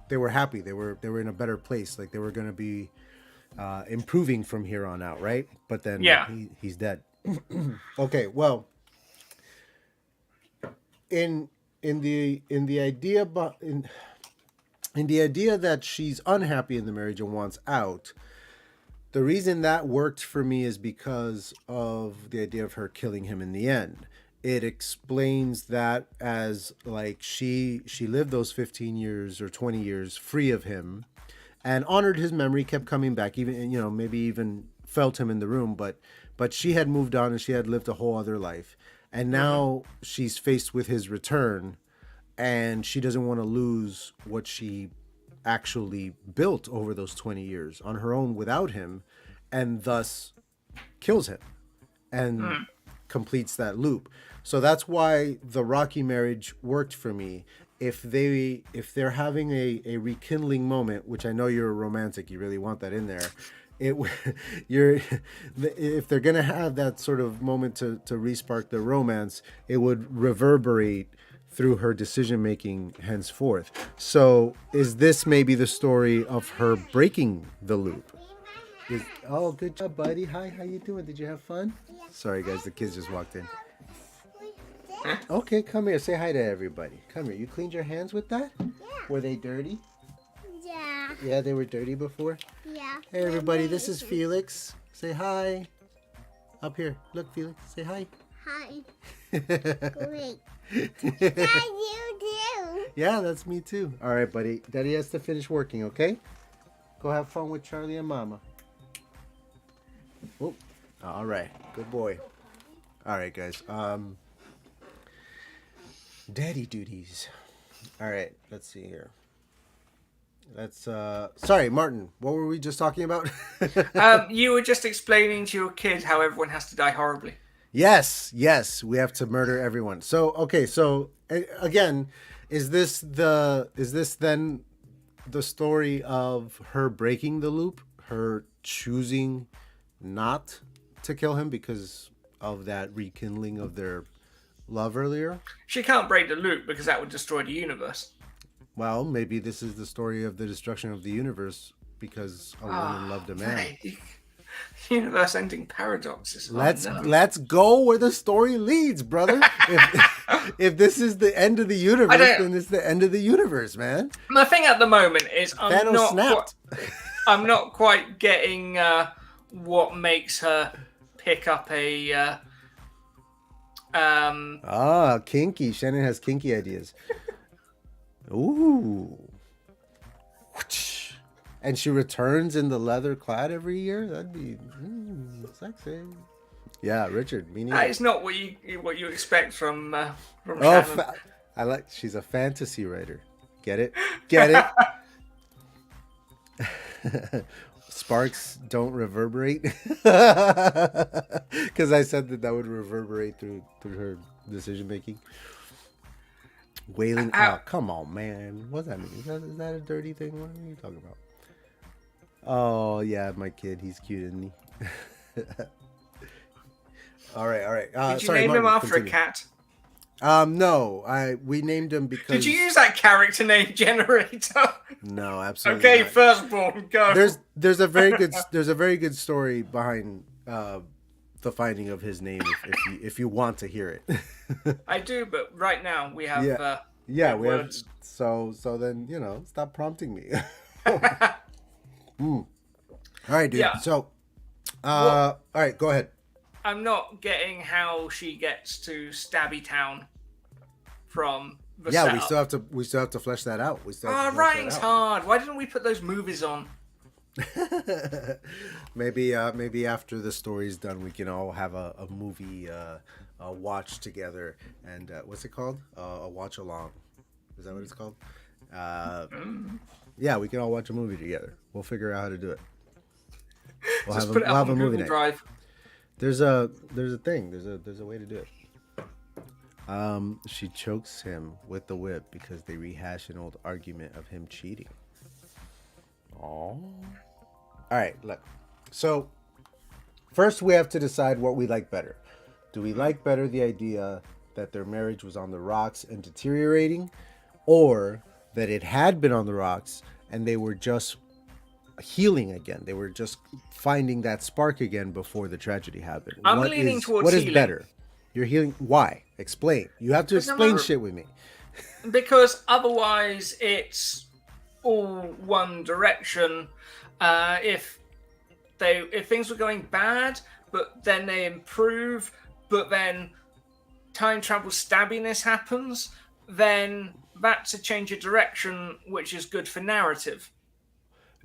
they were happy. They were in a better place. Like they were going to be improving from here on out, right? But then Yeah. he's dead. Okay, well, in in the idea, but in the idea that she's unhappy in the marriage and wants out, the reason that worked for me is because of the idea of her killing him in the end. It explains that as like she lived those 15 years or 20 years free of him and honored his memory, kept coming back, even maybe even felt him in the room, but she had moved on and she had lived a whole other life. And Hmm. now she's faced with his return, and she doesn't want to lose what she actually built over those 20 years on her own without him, and thus kills him and completes that loop. So that's why the Rocky marriage worked for me. If they're having a rekindling moment, which I know you're a romantic, you really want that in there. It you're if they're gonna have that sort of moment to respark their romance, it would reverberate through her decision making henceforth. So is this maybe the story of her breaking the loop? Oh, good job, buddy. Hi, how you doing? Did you have fun? Sorry, guys, the kids just walked in. Okay, come here. Say hi to everybody. Come here. You cleaned your hands with that? Yeah. Were they dirty? Yeah. Yeah, they were dirty before? Yeah. Hey, everybody. This is Felix. Say hi. Up here. Look, Felix. Say hi. Hi. Great. Yeah, you do. Yeah, that's me too. All right, buddy. Daddy has to finish working, okay? Go have fun with Charlie and Mama. Oh, all right. Good boy. All right, guys. Daddy duties. All right, let's see here. Let's sorry, Martin, what were we just talking about? You were just explaining to your kid how everyone has to die horribly. Yes, we have to murder everyone. So, okay, so again, is this then the story of her breaking the loop, her choosing not to kill him because of that rekindling of their love earlier? She can't break the loop because that would destroy the universe. Well, maybe this is the story of the destruction of the universe because a woman loved a man. Universe-ending paradoxes. Let's go where the story leads, brother. If this is the end of the universe, then it's the end of the universe, man. My thing at the moment is Thanos I'm not quite getting what makes her pick up a kinky. Shannon has kinky ideas. Ooh. And she returns in the leather clad every year? That'd be sexy. Yeah, Richard, me neither. That is not what you expect from Shannon. I like she's a fantasy writer. Get it? Get it? Sparks don't reverberate. Because I said that would reverberate through her decision making. Wailing out. Come on, man. What's that mean? Is that a dirty thing? What are you talking about? Oh, yeah, my kid. He's cute, isn't he? All right. Did you name him after a cat? No. We named him because... Did you use that character name generator? No, absolutely Okay, not. Firstborn, go. There's a very good story behind the finding of his name if you want to hear it. I do, but right now we have we have words. So then stop prompting me. All right, dude. Yeah. So all right, go ahead. I'm not getting how she gets to Stabby Town from the setup. we still have to flesh that out. Writing's hard. Why didn't we put those movies on? Maybe after the story's done, we can all have a movie watch together. And what's it called? A watch along. Is that what it's called? Yeah, we can all watch a movie together. We'll figure out how to do it. We'll have a movie night. Drive. There's a thing. There's a way to do it. She chokes him with the whip because they rehash an old argument of him cheating. Oh. All right, look. So first we have to decide what we like better. Do we like better the idea that their marriage was on the rocks and deteriorating, or that it had been on the rocks and they were just healing again? They were just finding that spark again before the tragedy happened. I'm leaning towards what is healing. better? You're healing. Why? Explain. You have to explain shit with me. Because otherwise it's all one direction. If things were going bad, but then they improve, but then time travel stabbiness happens, then that's a change of direction, which is good for narrative.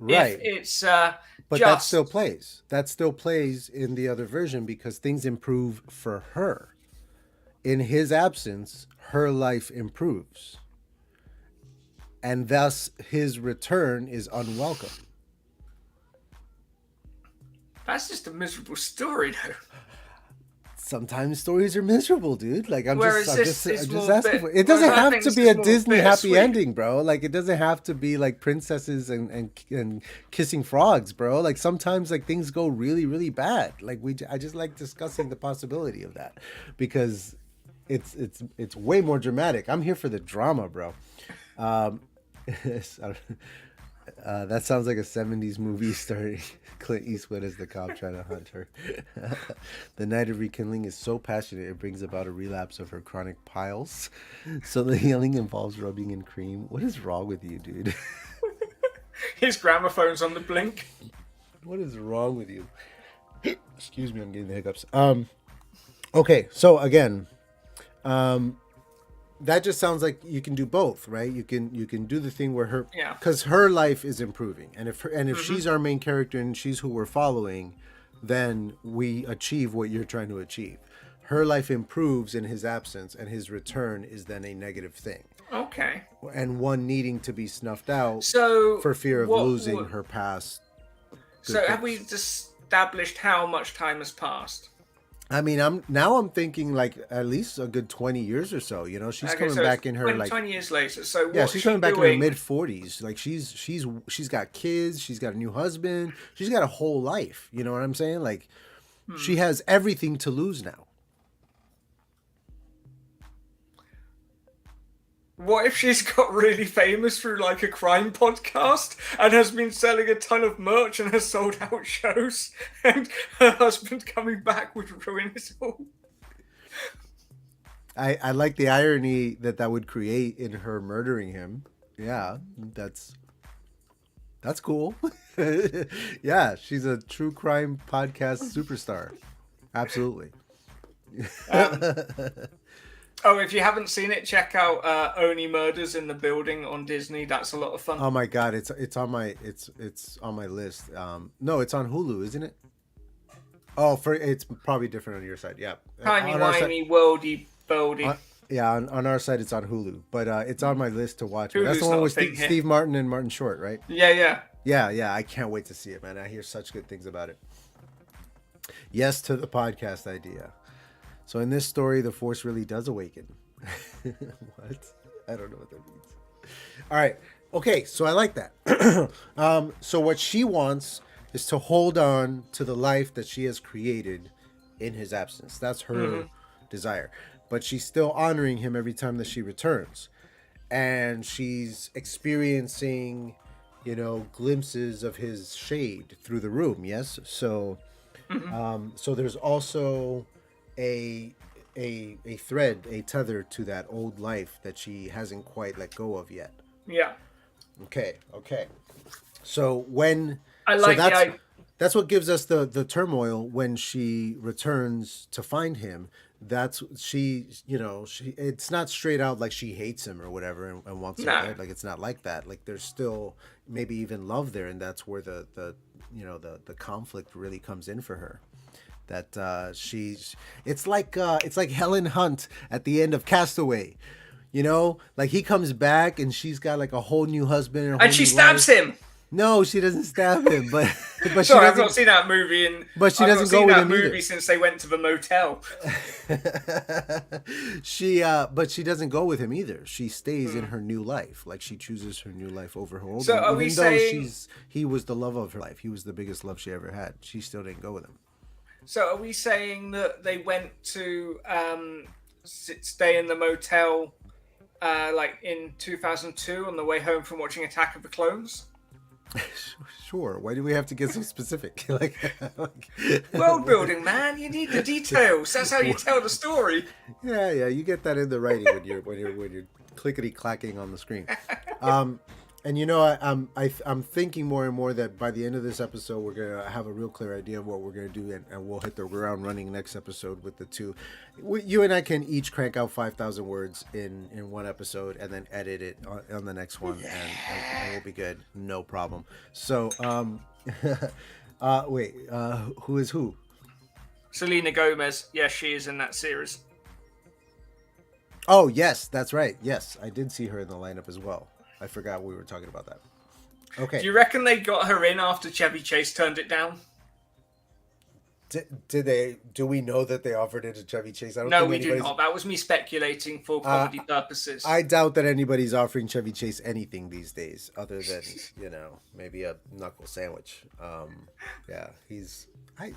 Right. If it's but that still plays. That still plays in the other version because things improve for her. In his absence, her life improves. and thus his return is unwelcome. That's just a miserable story, though. Sometimes stories are miserable, dude. Like I'm Whereas just it's more asking bit- for. It whereas doesn't I have think to it's be just a more Disney happy bittersweet. ending, bro. Like it doesn't have to be like princesses and kissing frogs, bro. Like sometimes like things go really really bad. Like I just like discussing the possibility of that because it's way more dramatic. I'm here for the drama, bro. Um, that sounds like a 70s movie starring Clint Eastwood as the cop trying to hunt her. The night of rekindling is so passionate it brings about a relapse of her chronic piles. So the healing involves rubbing in cream. What is wrong with you, dude? His gramophone's on the blink. What is wrong with you? Excuse me, I'm getting the hiccups. Okay, so again, that just sounds like you can do both, right? You can do the thing where because her life is improving, and if she's our main character and she's who we're following, then we achieve what you're trying to achieve. Her life improves in his absence, and his return is then a negative thing. Okay. And one needing to be snuffed out So for fear of losing her past. So have we established how much time has passed? I mean, I'm thinking like at least a good 20 years or so. You know, she's coming back in her 20 years later. So yeah, she's coming back in her mid 40s. Like she's got kids, she's got a new husband, she's got a whole life. You know what I'm saying? Like she has everything to lose now. What if she's got really famous through like a crime podcast and has been selling a ton of merch and has sold out shows, and her husband coming back would ruin it all? I like the irony that would create in her murdering him. Yeah, that's cool. Yeah, she's a true crime podcast superstar. Absolutely. Oh, if you haven't seen it, check out Only Murders in the Building on Disney. That's a lot of fun. Oh my god, it's on my list. No, it's on Hulu, isn't it? Oh, it's probably different on your side. Yeah. Timey-wimey, worldy-boldy. Yeah, on our side it's on Hulu, but it's on my list to watch. Hulu's That's the one not with a thing here. Steve Martin and Martin Short, right? Yeah. Yeah. I can't wait to see it, man. I hear such good things about it. Yes to the podcast idea. So in this story, the Force really does awaken. What? I don't know what that means. All right. Okay, so I like that. So what she wants is to hold on to the life that she has created in his absence. That's her desire. But she's still honoring him every time that she returns. And she's experiencing, glimpses of his shade through the room, yes? So so there's also a thread, a tether to that old life that she hasn't quite let go of yet. Yeah. Okay. So when that's what gives us the turmoil when she returns to find him. That's it's not straight out like she hates him or whatever and wants him dead. Like it's not like that. Like there's still maybe even love there, and that's where the conflict really comes in for her. That it's like Helen Hunt at the end of Castaway, like he comes back and she's got like a whole new husband and she stabs him. No, she doesn't stab him, but sorry, I've not seen that movie, but she doesn't go with him either. Since they went to the motel. But she doesn't go with him either. She stays in her new life. Like she chooses her new life over her old so one. are we saying he was the love of her life. He was the biggest love she ever had. She still didn't go with him. So are we saying that they went to stay in the motel like in 2002 on the way home from watching Attack of the Clones? Sure. Why do we have to get so specific? World building, man. You need the details. That's how you tell the story. Yeah. You get that in the writing when you're clickety clacking on the screen. And I'm thinking more and more that by the end of this episode, we're going to have a real clear idea of what we're going to do, and we'll hit the ground running next episode with the two. You and I can each crank out 5,000 words in one episode and then edit it on the next one, and we'll be good. No problem. So, who is who? Selena Gomez. Yes, she is in that series. Oh, yes, that's right. Yes, I did see her in the lineup as well. I forgot we were talking about that. Okay. Do you reckon they got her in after Chevy Chase turned it down? Did they? Do we know that they offered it to Chevy Chase? I don't No, think we do anybody's. not. That was me speculating for comedy purposes. I doubt that anybody's offering Chevy Chase anything these days, other than maybe a knuckle sandwich. Yeah, he's had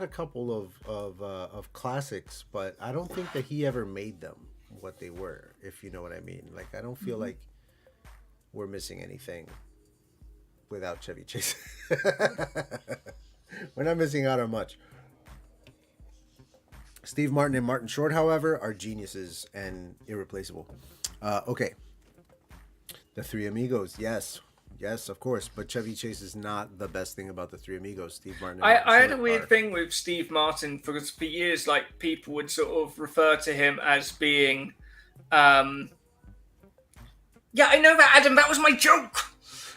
a couple of classics, but I don't think that he ever made them what they were. If you know what I mean. Like, I don't feel like we're missing anything without Chevy Chase. We're not missing out on much. Steve Martin and Martin Short, however, are geniuses and irreplaceable. Okay. The Three Amigos, yes, of course. But Chevy Chase is not the best thing about the Three Amigos. Steve Martin. And I had a weird thing with Steve Martin because for years, like, people would sort of refer to him as being, yeah, I know that, Adam. That was my joke.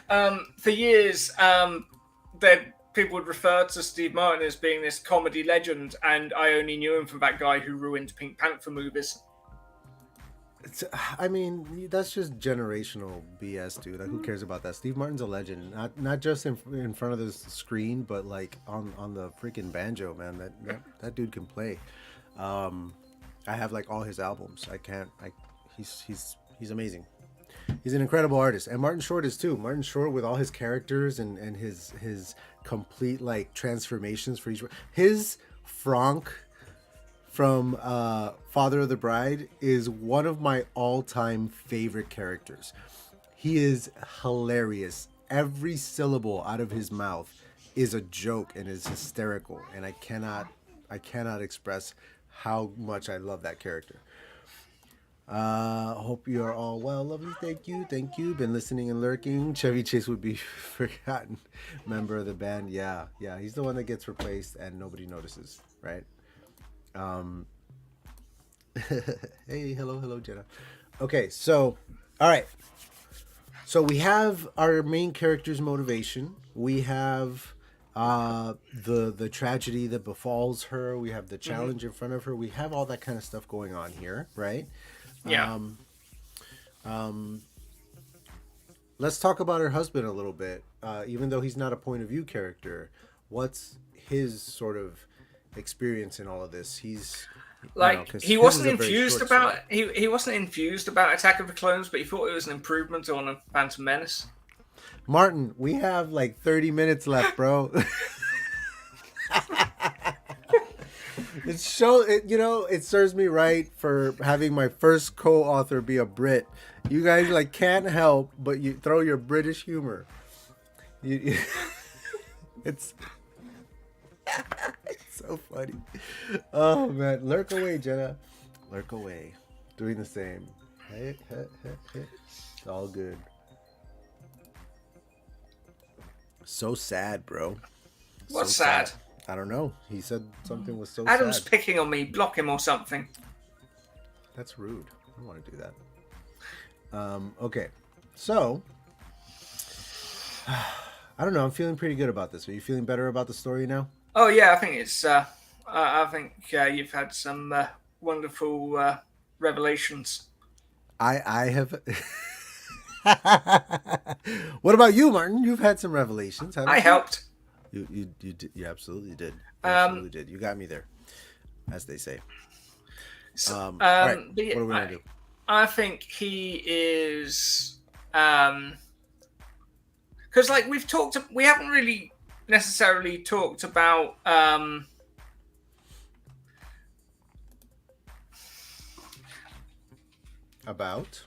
For years, that people would refer to Steve Martin as being this comedy legend, and I only knew him from that guy who ruined Pink Panther movies. I mean, that's just generational BS, dude. Like, who cares about that? Steve Martin's a legend, not just in front of the screen, but like on the freaking banjo, man. That dude can play. I have like all his albums. He's amazing. He's an incredible artist, and Martin Short is too. Martin Short, with all his characters and his complete like transformations for each. His Franck from Father of the Bride is one of my all-time favorite characters. He is hilarious. Every syllable out of his mouth is a joke and is hysterical, and I cannot express how much I love that character. Hope you are all well, lovely. Thank you. Been listening and lurking. Chevy Chase would be forgotten member of the band. Yeah, he's the one that gets replaced and nobody notices, right? Hey, hello, Jenna. Okay, so all right. So we have our main character's motivation. We have the tragedy that befalls her. We have the challenge in front of her. We have all that kind of stuff going on here, right? Yeah. Let's talk about her husband a little bit. Even though he's not a point of view character, what's his sort of experience in all of this? He's he wasn't infused about he wasn't infused about Attack of the Clones, but he thought it was an improvement on a Phantom Menace. Martin, we have like 30 minutes left, bro. It serves me right for having my first co-author be a Brit. You guys like can't help but you throw your British humor. It's so funny. Oh man, lurk away, Jenna. Lurk away. Doing the same. Hey. It's all good. So sad, bro. What's sad? I don't know. He said something was so Adam's sad. picking on me. Block him or something. That's rude. I don't want to do that. Okay. So, I don't know. I'm feeling pretty good about this. Are you feeling better about the story now? Oh yeah, I think it's. I think you've had some wonderful revelations. I have. What about you, Martin? You've had some revelations. I helped. You did. You absolutely did. You absolutely did. You got me there, as they say. So, right. What are we gonna do? I think he is. Because like we haven't really necessarily talked about. About.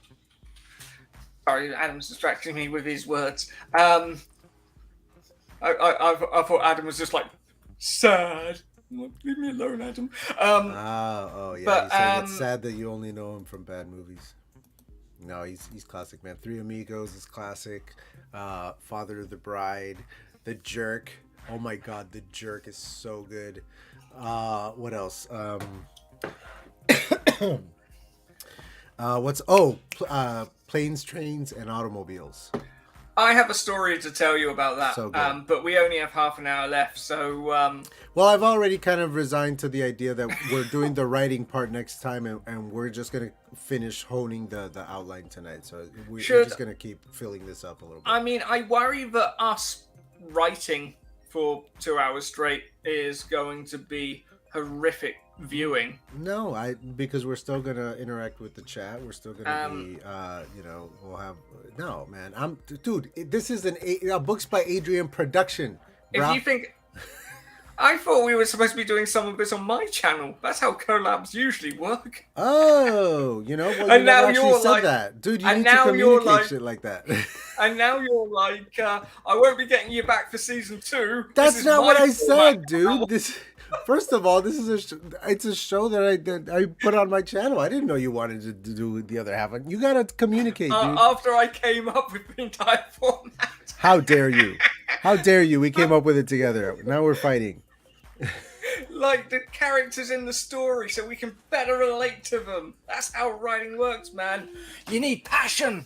Sorry, Adam's distracting me with his words. I thought Adam was just like sad. Leave me alone, Adam. Oh yeah. But, He's saying it's sad that you only know him from bad movies. No, he's classic, man. Three Amigos is classic. Father of the Bride, The Jerk. Oh my God, The Jerk is so good. What else? Planes, Trains, and Automobiles. I have a story to tell you about that, So good. but we only have half an hour left, so Well, I've already kind of resigned to the idea that we're doing the writing part next time, and we're just gonna finish honing the outline tonight. So we're just gonna keep filling this up a little bit. I mean, I worry that us writing for 2 hours straight is going to be horrific viewing. No, because we're still gonna interact with the chat. We're still gonna be, we'll have. No, man, dude. This is a Books by Adrian production. If you think, I thought we were supposed to be doing some of this on my channel. That's how collabs usually work. Oh, well, And you now never actually you're said like- that, dude. You and need to now you're communicate like- shit like that. And now you're like, I won't be getting you back for season 2. That's not what I said, format. dude. This, first of all, this is it's a show that I put on my channel. I didn't know you wanted to do the other half. You gotta communicate, dude. After I came up with the entire format. How dare you? How dare you? We came up with it together. Now we're fighting. Like the characters in the story so we can better relate to them. That's how writing works, man. You need passion.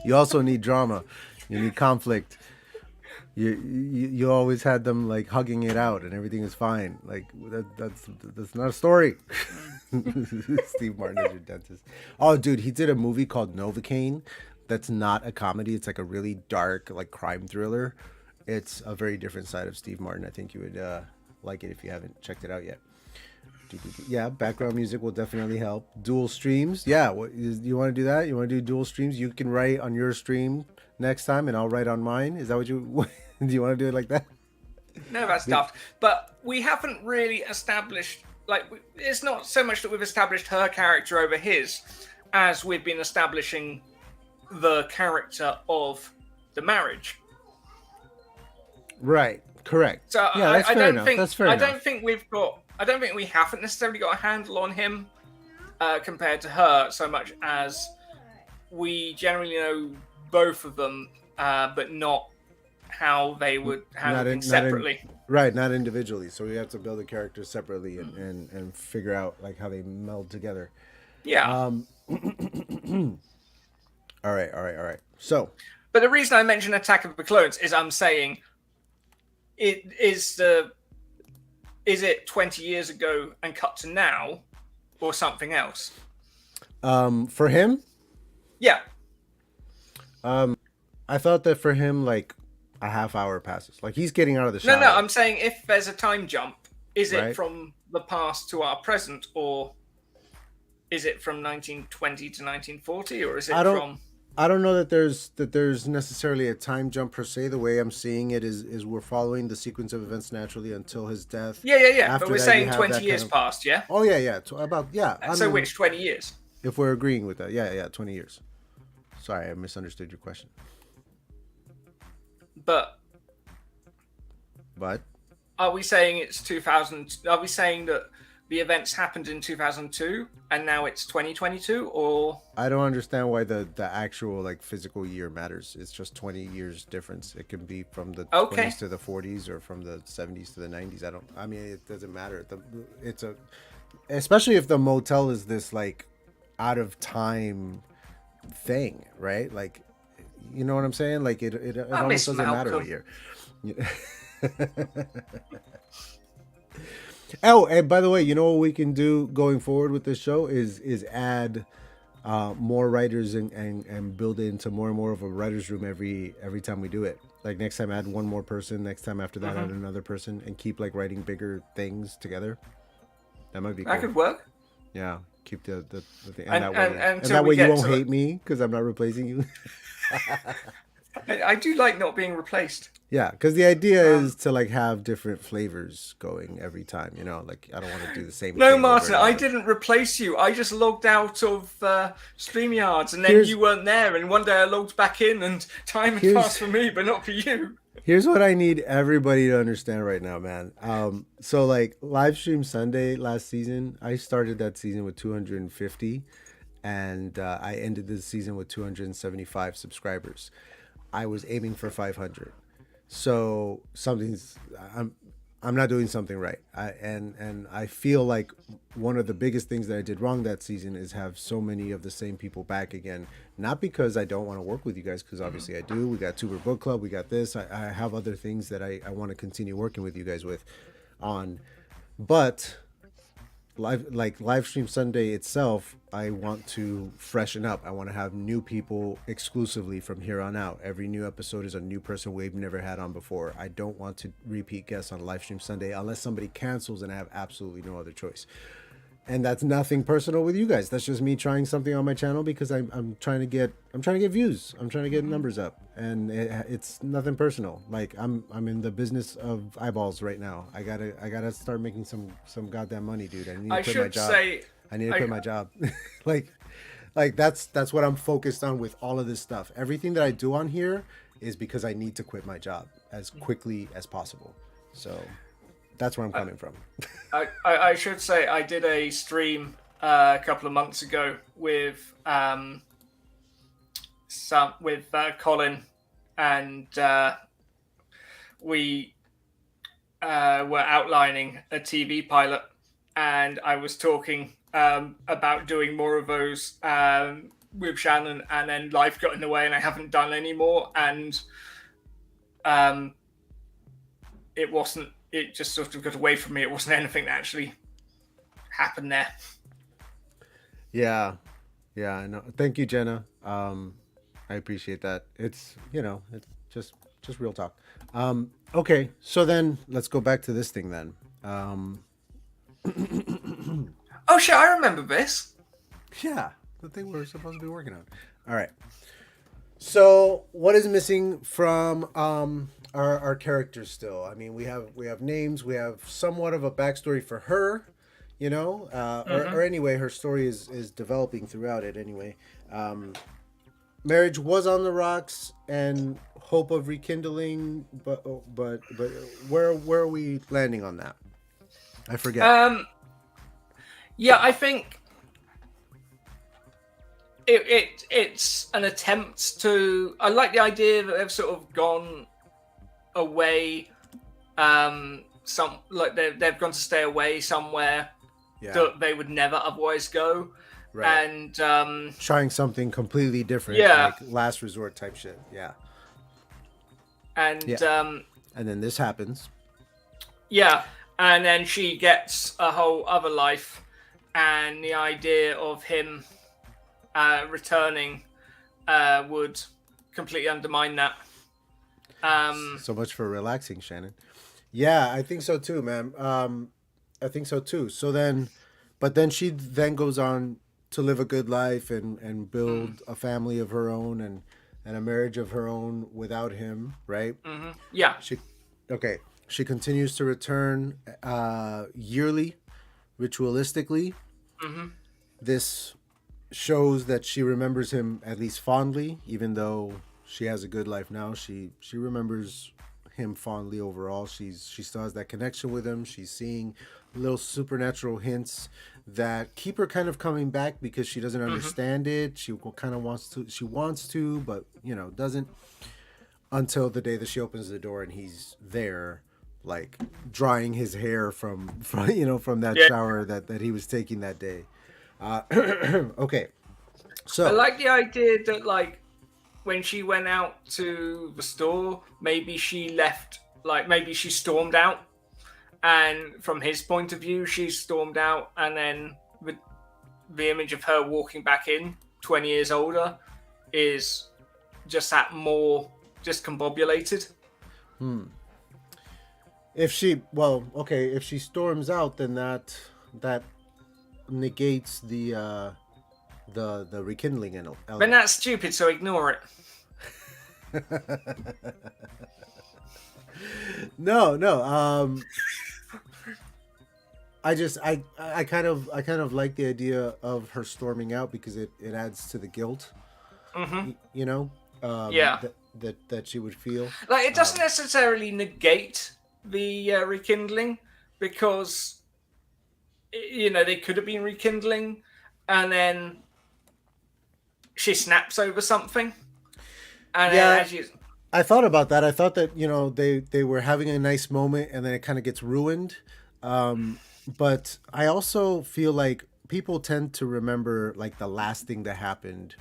You also need drama. You need conflict. You always had them like hugging it out and everything is fine. Like that's not a story. Steve Martin is your dentist. Oh, dude, he did a movie called Novocaine. That's not a comedy. It's like a really dark like crime thriller. It's a very different side of Steve Martin. I think you would like it if you haven't checked it out yet. Yeah, background music will definitely help. Dual streams. Yeah, you want to do that? You want to do dual streams? You can write on your stream next time, and I'll write on mine. Is that what you do? You want to do it like that? No, that's daft. But we haven't really established, like, it's not so much that we've established her character over his, as we've been establishing the character of the marriage. Right. Correct. So yeah, that's fair enough. That's fair enough. I don't think we haven't necessarily got a handle on him compared to her so much as we generally know both of them, but not how they would handle things separately. Right, not individually. So we have to build a character separately and figure out like how they meld together. Yeah. All right. So, but the reason I mention Attack of the Clones is I'm saying is it 20 years ago and cut to now, or something else? For him, yeah. I thought that for him, like a half hour passes. Like he's getting out of the shower. No. I'm saying if there's a time jump, is it Right. from the past to our present, or is it from 1920 to 1940, or is it from? I don't know that there's necessarily a time jump per se. The way I'm seeing it is we're following the sequence of events naturally until his death. Yeah. After But we're that, saying you have 20 that years kind of- past, yeah? Oh yeah. So which 20 years? If we're agreeing with that, yeah, 20 years. Sorry, I misunderstood your question. But But are we saying it's 2000? Are we saying that the events happened in 2002 and now it's 2022, or? I don't understand why the actual like physical year matters. It's just 20 years difference. It can be from the 20s to the 40s or from the 70s to the 90s. I mean, it doesn't matter. Especially if the motel is this like out of time thing, right? Like, you know what I'm saying? Like it almost doesn't matter what year. Oh, and by the way, you know what we can do going forward with this show is add more writers and build it into more and more of a writer's room every time we do it. Like next time add one more person, next time after that add another person, and keep like writing bigger things together. That might be cool. That could work. Yeah, keep the thing. And that way you won't hate me because I'm not replacing you. I do like not being replaced. Yeah, because the idea is to like have different flavors going every time. You know, like I don't want to do the same. No, thing Martin, over and I over. didn't replace you. I just logged out of StreamYards, and then you weren't there. And one day I logged back in, and time had passed for me, but not for you. Here's what I need everybody to understand right now, man. So like live stream Sunday last season, I started that season with 250, and I ended the season with 275 subscribers. I was aiming for 500. So I'm not doing something right. And I feel like one of the biggest things that I did wrong that season is have so many of the same people back again. Not because I don't want to work with you guys, because obviously I do. We got Tuber Book Club, we got this. I have other things that I want to continue working with you guys with on. But live stream Sunday itself, I want to freshen up. I want to have new people exclusively from here on out. Every new episode is a new person we've never had on before. I don't want to repeat guests on live stream Sunday unless somebody cancels and I have absolutely no other choice. And that's nothing personal with you guys. That's just me trying something on my channel because I'm trying to get views. I'm trying to get numbers up, and it's nothing personal. Like I'm in the business of eyeballs right now. I gotta start making some goddamn money, dude. I need to quit my job. I need to quit my job. like that's what I'm focused on with all of this stuff. Everything that I do on here is because I need to quit my job as quickly as possible. So that's where I'm coming from. I should say I did a stream a couple of months ago with Colin, and we were outlining a TV pilot, and I was talking about doing more of those with Shannon, and then life got in the way, and I haven't done any more, and it wasn't. It just sort of got away from me. It wasn't anything that actually happened there. Yeah, I know. Thank you, Jenna. I appreciate that. It's it's just real talk. Okay, so then let's go back to this thing then. Oh shit! I remember this. Yeah, the thing we're supposed to be working on. All right. So what is missing from our characters still? I mean, we have names, we have somewhat of a backstory for her, or anyway, her story is developing throughout it anyway. Marriage was on the rocks and hope of rekindling, but where are we landing on that? I forget. Yeah, I think it's an attempt to. I like the idea that they've sort of gone away. They've gone to stay away somewhere that they would never otherwise go. Right. And trying something completely different, like last resort type shit. Yeah. And then this happens. Yeah, and then she gets a whole other life, and the idea of him returning would completely undermine that. So much for relaxing, Shannon. Yeah, I think so too, man. I think so too. So then, but then she then goes on to live a good life and build a family of her own and a marriage of her own without him, right? Mm-hmm. Yeah. She continues to return yearly, ritualistically. Mm-hmm. This shows that she remembers him at least fondly, even though she has a good life now. She remembers him fondly overall. She still has that connection with him. She's seeing little supernatural hints that keep her kind of coming back because she doesn't understand it. She kind of wants to, but doesn't, until the day that she opens the door and he's there, like drying his hair from that shower that he was taking that day. Okay, so I like the idea that like when she went out to the store, maybe she left, like maybe she stormed out, and from his point of view, she stormed out, and then the image of her walking back in 20 years older is just that more discombobulated. If she storms out, then that negates the rekindling element. But that's stupid, so ignore it. No. I kind of like the idea of her storming out because it adds to the guilt. Mm-hmm. That she would feel. Like it doesn't necessarily negate the rekindling, because they could have been rekindling, and then she snaps over something, and then I thought about that. I thought that they were having a nice moment, and then it kind of gets ruined. But I also feel like people tend to remember like the last thing that happened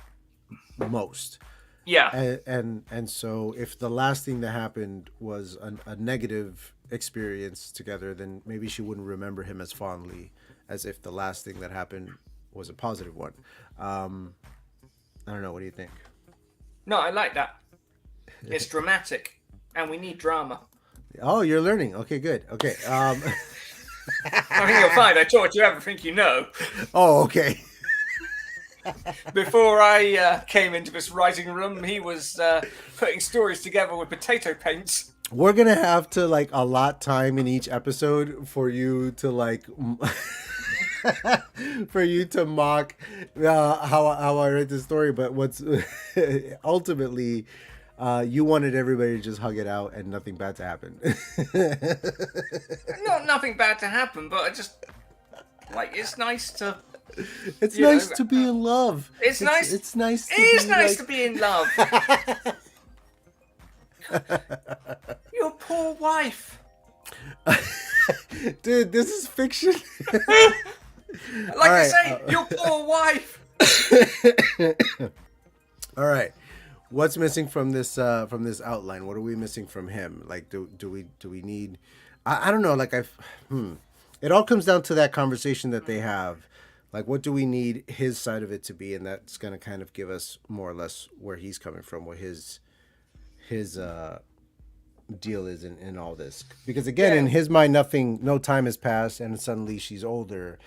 most. Yeah. And so if the last thing that happened was a negative experience together, then maybe she wouldn't remember him as fondly as if the last thing that happened was a positive one. um I don't know, what do you think? No, I like that. It's dramatic, and we need drama. Oh, you're learning. Okay, good. Okay. I think you'll find I taught you everything you know. Oh, okay. Before I came into this writing room, he was putting stories together with potato paints. We're gonna have to like allot time in each episode for you to like for you to mock how I read the story. But what's ultimately, you wanted everybody to just hug it out and nothing bad to happen. Nothing bad to happen, but I just like it's nice to. It's You nice know, to be in love. It's nice. It's nice. It is be nice like... to be in love. Your poor wife. Dude, this is fiction. Like I say, your poor wife. All right. What's missing from this outline? What are we missing from him? Like, do we need? I don't know. Like it all comes down to that conversation that they have. Like, what do we need his side of it to be, and that's gonna kind of give us more or less where he's coming from, what his deal is in all this. Because again, Yeah. in his mind, no time has passed, and suddenly she's older.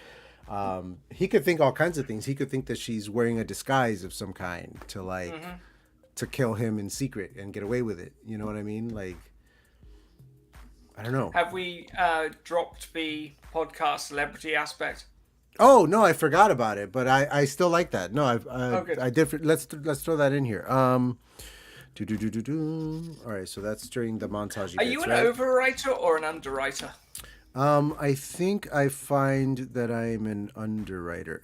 He could think all kinds of things. He could think that she's wearing a disguise of some kind to like. To kill him in secret and get away with it. You know what I mean? Like, I don't know. Have we dropped the podcast celebrity aspect? Oh no, I forgot about it, but I still like that. No, good. I did. Let's throw that in here. All right, so that's during the montage. Are you an overwriter or an underwriter? I think I find that I'm an underwriter.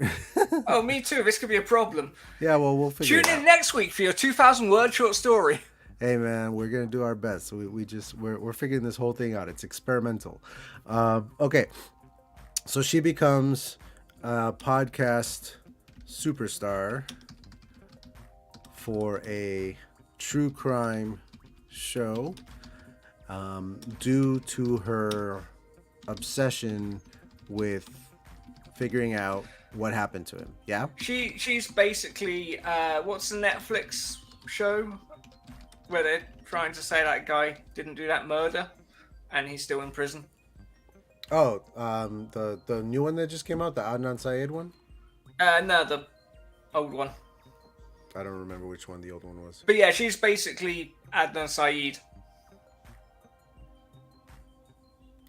Oh, me too. This could be a problem. Yeah, well, we'll figure Tune it in out. next week for your 2,000-word short story. Hey man, we're gonna do our best. We're figuring this whole thing out. It's experimental. Okay, so she becomes a podcast superstar for a true crime show, due to her obsession with figuring out what happened to him. Yeah. She's basically what's the Netflix show where they're trying to say that guy didn't do that murder and he's still in prison? Oh, the new one that just came out, the Adnan Syed one. No, the old one. I don't remember which one the old one was. But yeah, she's basically Adnan Syed.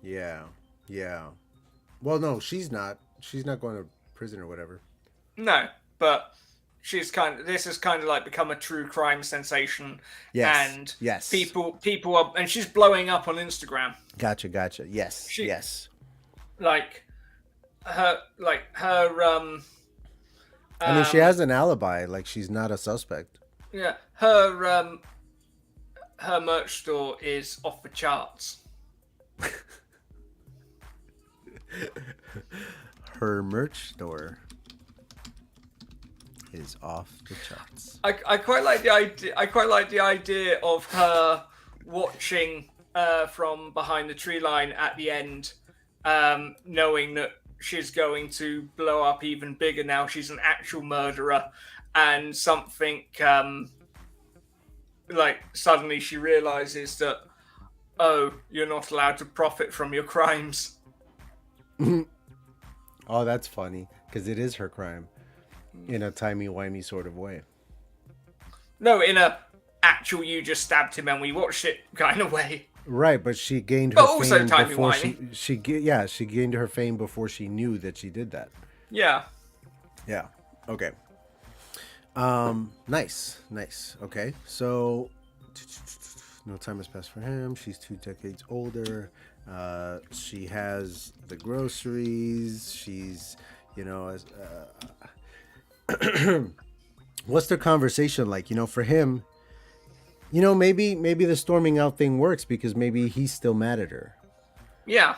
Yeah. Well, no, she's not. She's not going to prison or whatever. No, but this has kind of like become a true crime sensation. Yes. And Yes. people are, and she's blowing up on Instagram. Gotcha. Yes. Yes. Like her. I mean, she has an alibi. Like, she's not a suspect. Yeah, her merch store is off the charts. Her merch store is off the charts. I quite like the idea. I quite like the idea of her watching from behind the tree line at the end, knowing that she's going to blow up even bigger now. She's an actual murderer, and something like suddenly she realizes that, oh, you're not allowed to profit from your crimes. Oh, that's funny, because it is her crime in a timey-wimey sort of way. No, in a actual you just stabbed him and we watched it kind of way. Right, but she gained her But also fame before timey-wimey. she gained her fame before she knew that she did that. Yeah. Yeah. Okay. Nice. Okay. So no time has passed for him. She's 2 decades older. She has the groceries. She's, what's their conversation like? For him, You know, maybe the storming out thing works because maybe he's still mad at her Yeah.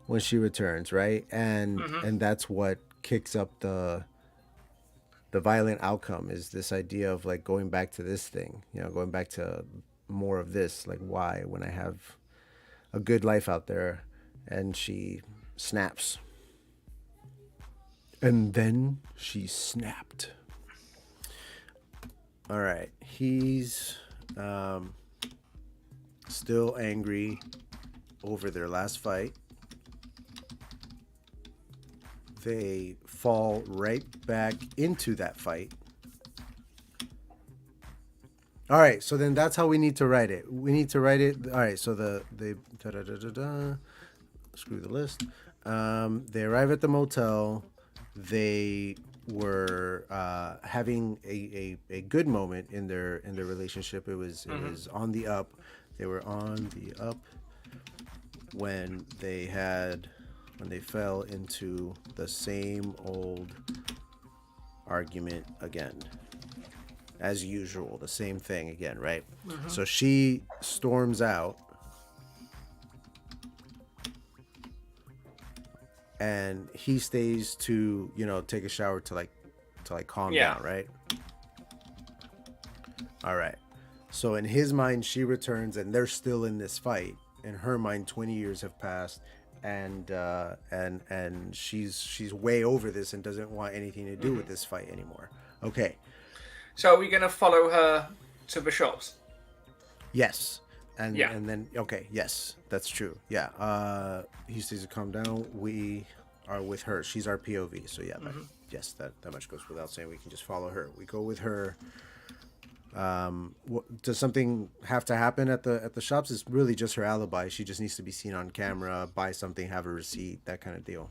when she returns, right? Hmm. And that's what kicks up the violent outcome is this idea of like going back to this thing, you know, going back to more of this, like why when I have a good life out there, and she snaps. And then she snapped. All right. He's um, still angry over their last fight. They fall right back into that fight. All right, so then that's how we need to write it. We need to write it. All right, so the da da da da da. Screw the list. They arrive at the motel. They were having a good moment in their relationship. It was on the up. They were on the up when they fell into the same old argument again. As usual, the same thing again, right? So she storms out, and he stays to, you know, take a shower to calm Yeah. down, right? All right. So in his mind, she returns, and they're still in this fight. In her mind, 20 years have passed, and she's way over this and doesn't want anything to do with this fight anymore. Okay. So are we going to follow her to the shops? Yes. And Yeah. and then okay, yes, that's true. Yeah. He stays to calm down. We are with her. She's our POV. So yeah, yes, that much goes without saying. We can just follow her. We go with her. Does something have to happen at the shops? It's really just her alibi. She just needs to be seen on camera, buy something, have a receipt, that kind of deal.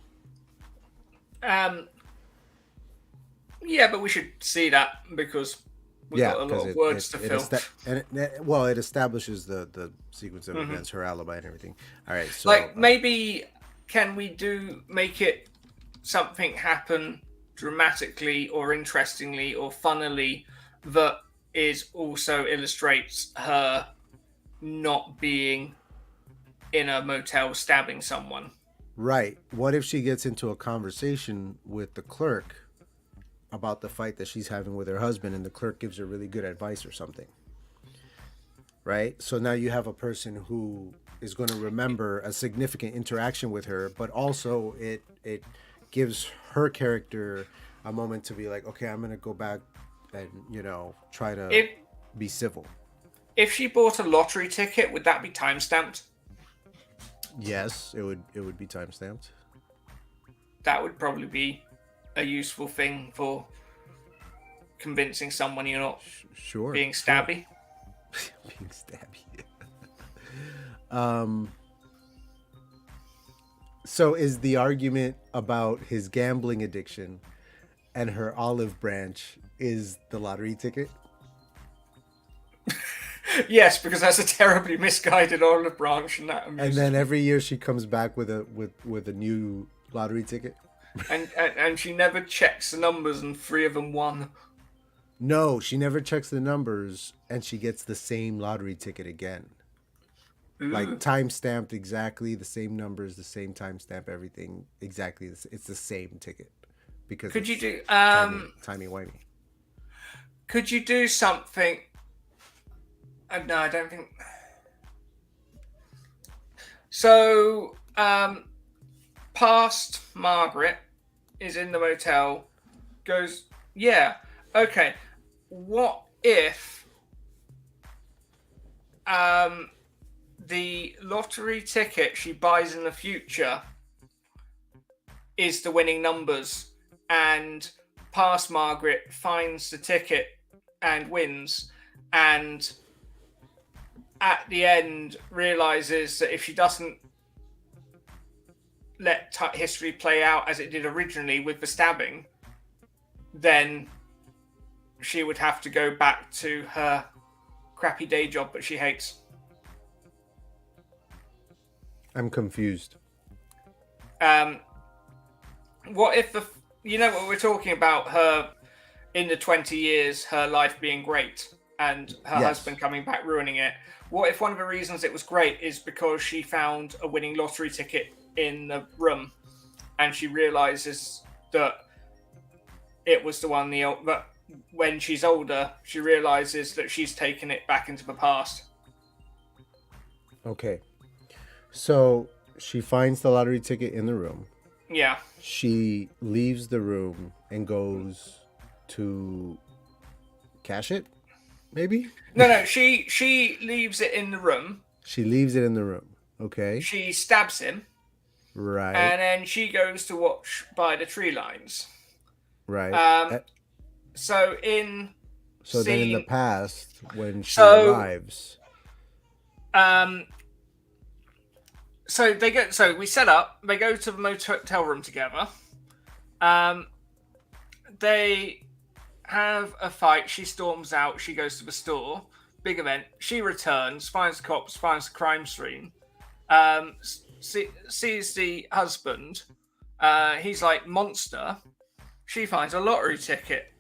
Yeah, but we should see that because we've Yeah, got a because lot of words to fill. it establishes the sequence of events, her alibi and everything. All right, so Like, maybe can we make it something happen dramatically or interestingly or funnily that is also illustrates her not being in a motel stabbing someone? right. What if she gets into a conversation with the clerk about the fight that she's having with her husband, and the clerk gives her really good advice or something? Right? So now you have a person who is going to remember a significant interaction with her, but also it gives her character a moment to be like, okay, I'm going to go back and, you know, try to If be civil. if she bought a lottery ticket, would that be time stamped? Yes, it would be time stamped. That would probably be a useful thing for convincing someone you're not Sure. being sure. stabby. Being stabby. um so is the argument about his gambling addiction and her olive branch is the lottery ticket? Yes, because that's a terribly misguided olive branch, and that And amuses then me. every year she comes back with a new lottery ticket? And she never checks the numbers, and 3 of them won. No, she never checks the numbers, and she gets the same lottery ticket again. Like time stamped exactly the same numbers, the same time stamp, everything exactly. It's the same ticket because Could you it's do timey wimey. Could you do something? No, I don't think. So, past Margaret is in the motel. Goes, yeah, okay. What if the lottery ticket she buys in the future is the winning numbers, and past Margaret finds the ticket and wins, and at the end realizes that if she doesn't let history play out as it did originally with the stabbing, then she would have to go back to her crappy day job that she hates. I'm confused. What if you know what we're talking about, her in the 20 years, her life being great. and her Yes. husband coming back ruining it. What if one of the reasons it was great is because she found a winning lottery ticket in the room, and she realizes that it was the one that when she's older, she realizes that she's taken it back into the past. Okay. So she finds the lottery ticket in the room. Yeah. She leaves the room and goes to cash it, maybe? No. She leaves it in the room. She leaves it in the room. Okay. She stabs him, Right. and then she goes to watch by the tree lines. Right. So in then in the scene- past, when she So- arrives, So they go. So we set up. They go to the motel room together. They have a fight. She storms out. She goes to the store. Big event. She returns. Finds the cops. Finds the crime scene. Sees the husband. He's like monster. She finds a lottery ticket.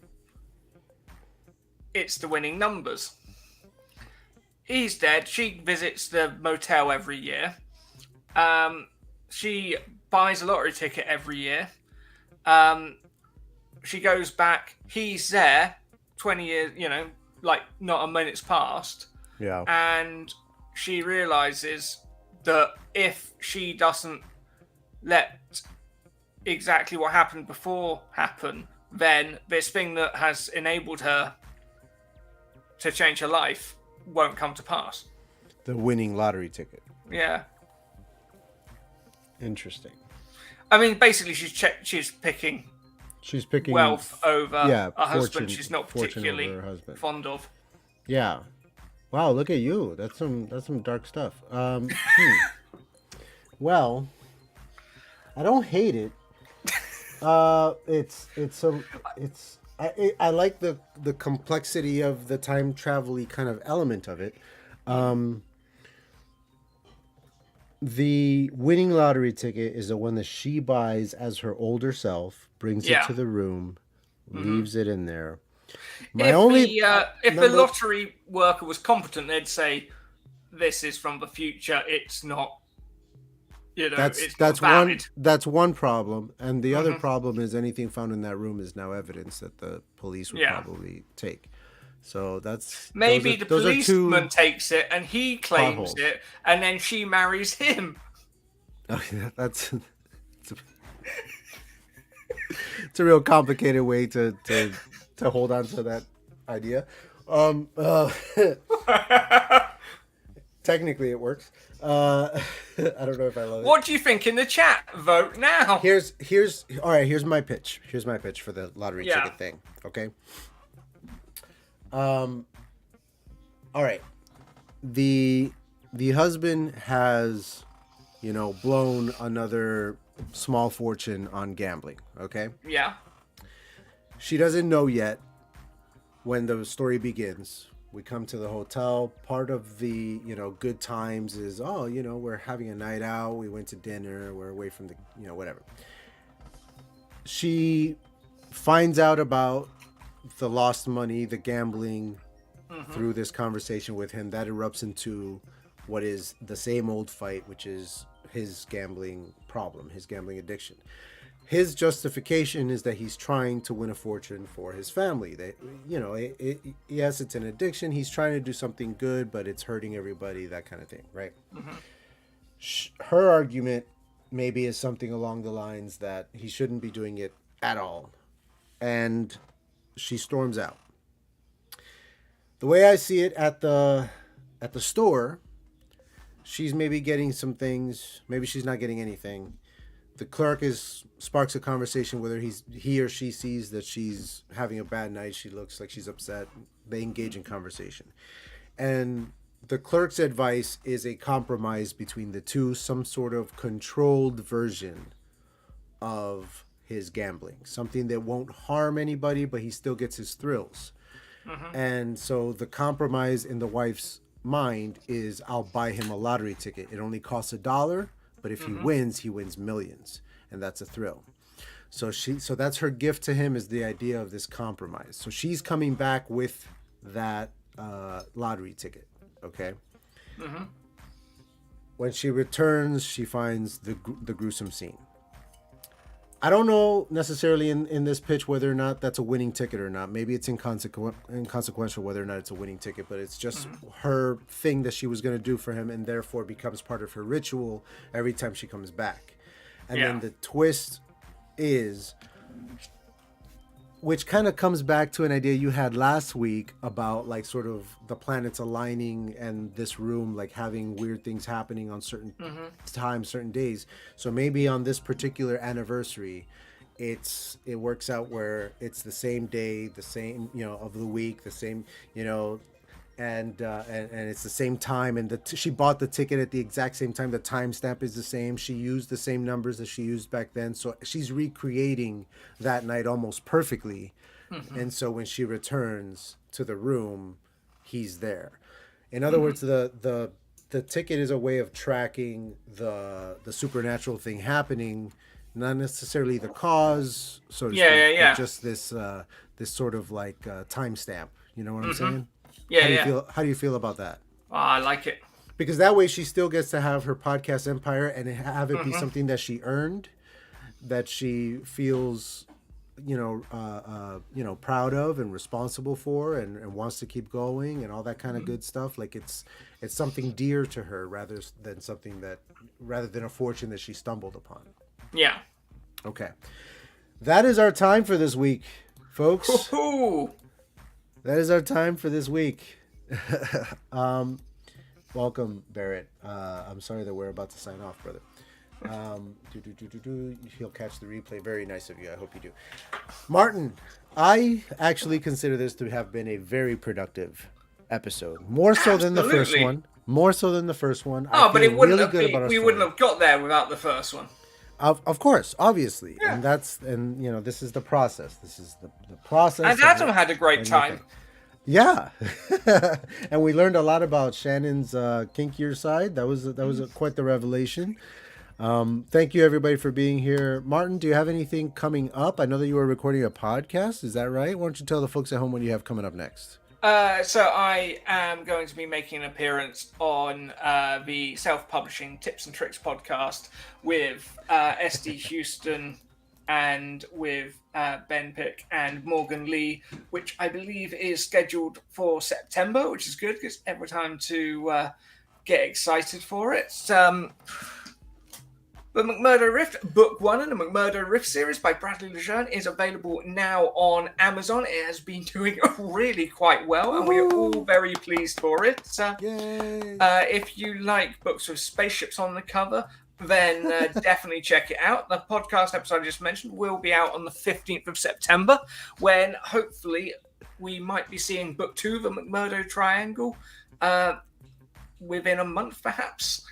It's the winning numbers. He's dead. She visits the motel every year. She buys a lottery ticket every year. She goes back. He's there. 20 years, like not a minute's passed. yeah. And she realizes that if she doesn't let exactly what happened before happen, then this thing that has enabled her to change her life won't come to pass. The winning lottery ticket. Yeah. Interesting. I mean, basically, she's picking She's picking wealth over a fortune- husband she's not fortune particularly over her husband. fond of. Yeah. Wow, look at you. That's some dark stuff. Well, I don't hate it. I like the complexity of the time travel-y kind of element of it. The winning lottery ticket is the one that she buys as her older self, brings it to the room, leaves it in there. If the lottery worker was competent, they'd say, "This is from the future. It's not." It's not valid. That's one problem, and the other problem is anything found in that room is now evidence that the police would probably take. So that's maybe the policeman two takes it and he claims potholes. it, and then she marries him. Oh, yeah, it's a real complicated way to hold on to that idea. Technically, it works. I don't know if I love it. What do you think in the chat? Vote now. Here's all right. Here's my pitch. Here's my pitch for the lottery ticket thing. Okay. All right. The husband has, blown another small fortune on gambling. Okay. Yeah. She doesn't know yet. When the story begins, we come to the hotel. Part of the, good times is, we're having a night out. We went to dinner. We're away from the, whatever. She finds out about the lost money, the gambling, through this conversation with him. That erupts into what is the same old fight, which is his gambling problem, his gambling addiction. His justification is that he's trying to win a fortune for his family. That, yes, it's an addiction. He's trying to do something good, but it's hurting everybody, that kind of thing, right? Her argument maybe is something along the lines that he shouldn't be doing it at all. And she storms out. The way I see it at the store, she's maybe getting some things. Maybe she's not getting anything. The clerk sparks a conversation with her. He or she sees that she's having a bad night. She looks like she's upset. They engage in conversation. And the clerk's advice is a compromise between the two, some sort of controlled version of his gambling. Something that won't harm anybody, but he still gets his thrills. And so the compromise in the wife's mind is, I'll buy him a lottery ticket. It only costs $1. But if he wins millions, and that's a thrill. So that's her gift to him, is the idea of this compromise. So she's coming back with that lottery ticket. Okay. Mm-hmm. When she returns, she finds the gruesome scene. I don't know necessarily in this pitch whether or not that's a winning ticket or not. Maybe it's inconsequential whether or not it's a winning ticket, but it's just her thing that she was going to do for him, and therefore becomes part of her ritual every time she comes back. And then the twist is, which kind of comes back to an idea you had last week about like sort of the planets aligning and this room like having weird things happening on certain times, certain days. So maybe on this particular anniversary, it works out where it's the same day, the same, of the week, the same, and it's the same time, and she bought the ticket at the exact same time. The timestamp is the same. She used the same numbers that she used back then, so she's recreating that night almost perfectly. And so when she returns to the room, he's there. In other words, the ticket is a way of tracking the supernatural thing happening, not necessarily the cause, so to speak, but just this sort of like timestamp. You know what I'm saying? Yeah, How do you feel about that? Oh, I like it. Because that way she still gets to have her podcast empire and have it be something that she earned, that she feels, proud of and responsible for, and wants to keep going and all that kind of good stuff. Like it's something dear to her rather than a fortune that she stumbled upon. Yeah. Okay. That is our time for this week, folks. Woo-hoo! That is our time for this week. Welcome, Barrett. I'm sorry that we're about to sign off, brother. He'll catch the replay. Very nice of you. I hope you do. Martin, I actually consider this to have been a very productive episode. More so than the first one. More so than the first one. Oh, but it wouldn't have been, we wouldn't have got there without the first one. Of course, obviously. Yeah. And this is the process. This is the process. And Adam had a great time. Yeah. And we learned a lot about Shannon's kinkier side. That was quite the revelation. Thank you everybody for being here. Martin, do you have anything coming up? I know that you were recording a podcast. Is that right? Why don't you tell the folks at home what you have coming up next? So I am going to be making an appearance on the self-publishing Tips and Tricks podcast with SD Houston and with Ben Pick and Morgan Lee, which I believe is scheduled for September, which is good because every time to get excited for it. The McMurdo Rift Book 1 in the McMurdo Rift series by Bradley Lejeune is available now on Amazon. It has been doing really quite well, and we are all very pleased for it. If you like books with spaceships on the cover, then definitely check it out. The podcast episode I just mentioned will be out on the 15th of September, when hopefully we might be seeing Book 2, The McMurdo Triangle, within a month perhaps.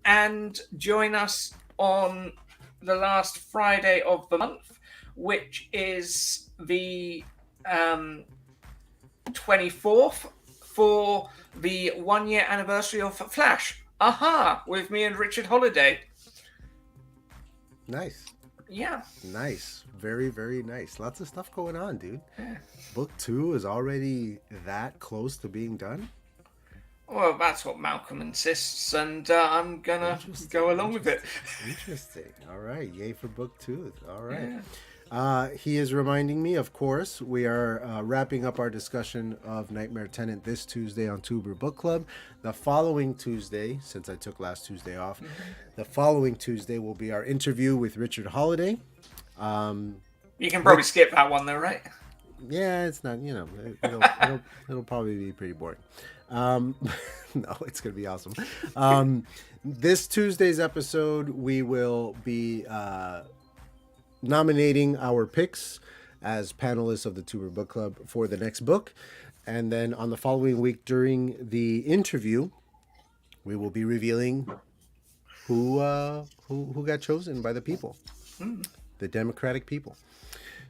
And join us on the last Friday of the month, which is the 24th, for the 1-year anniversary of Flash. Aha! With me and Richard Holiday. Nice. Yeah. Nice. Very, very nice. Lots of stuff going on, dude. Yeah. Book 2 is already that close to being done? Well, that's what Malcolm insists, and I'm gonna go along with it. Interesting. All right. Yay for Book 2. All right. Yeah. He is reminding me, of course, we are wrapping up our discussion of Nightmare Tenant this Tuesday on Tuber Book Club. The following Tuesday, since I took last Tuesday off, the following Tuesday will be our interview with Richard Holiday. You can probably skip that one though, right? Yeah, it's not, it'll probably be pretty boring. No, it's going to be awesome. This Tuesday's episode, we will be nominating our picks as panelists of the Tuber Book Club for the next book. And then on the following week during the interview, we will be revealing who got chosen by the people, the democratic people.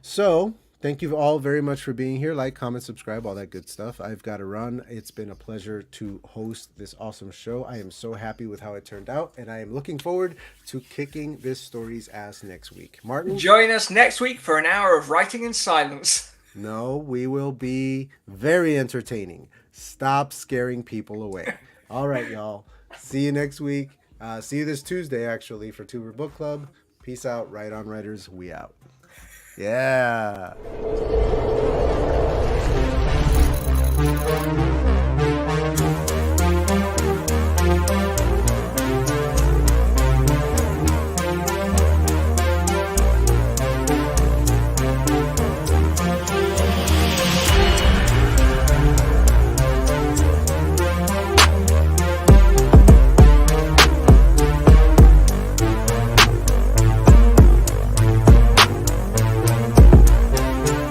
So thank you all very much for being here. Like, comment, subscribe, all that good stuff. I've got to run. It's been a pleasure to host this awesome show. I am so happy with how it turned out, and I am looking forward to kicking this story's ass next week. Martin? Join us next week for an hour of writing in silence. No, we will be very entertaining. Stop scaring people away. All right, y'all. See you next week. See you this Tuesday, actually, for Tuber Book Club. Peace out. Right on, writers. We out. Yeah.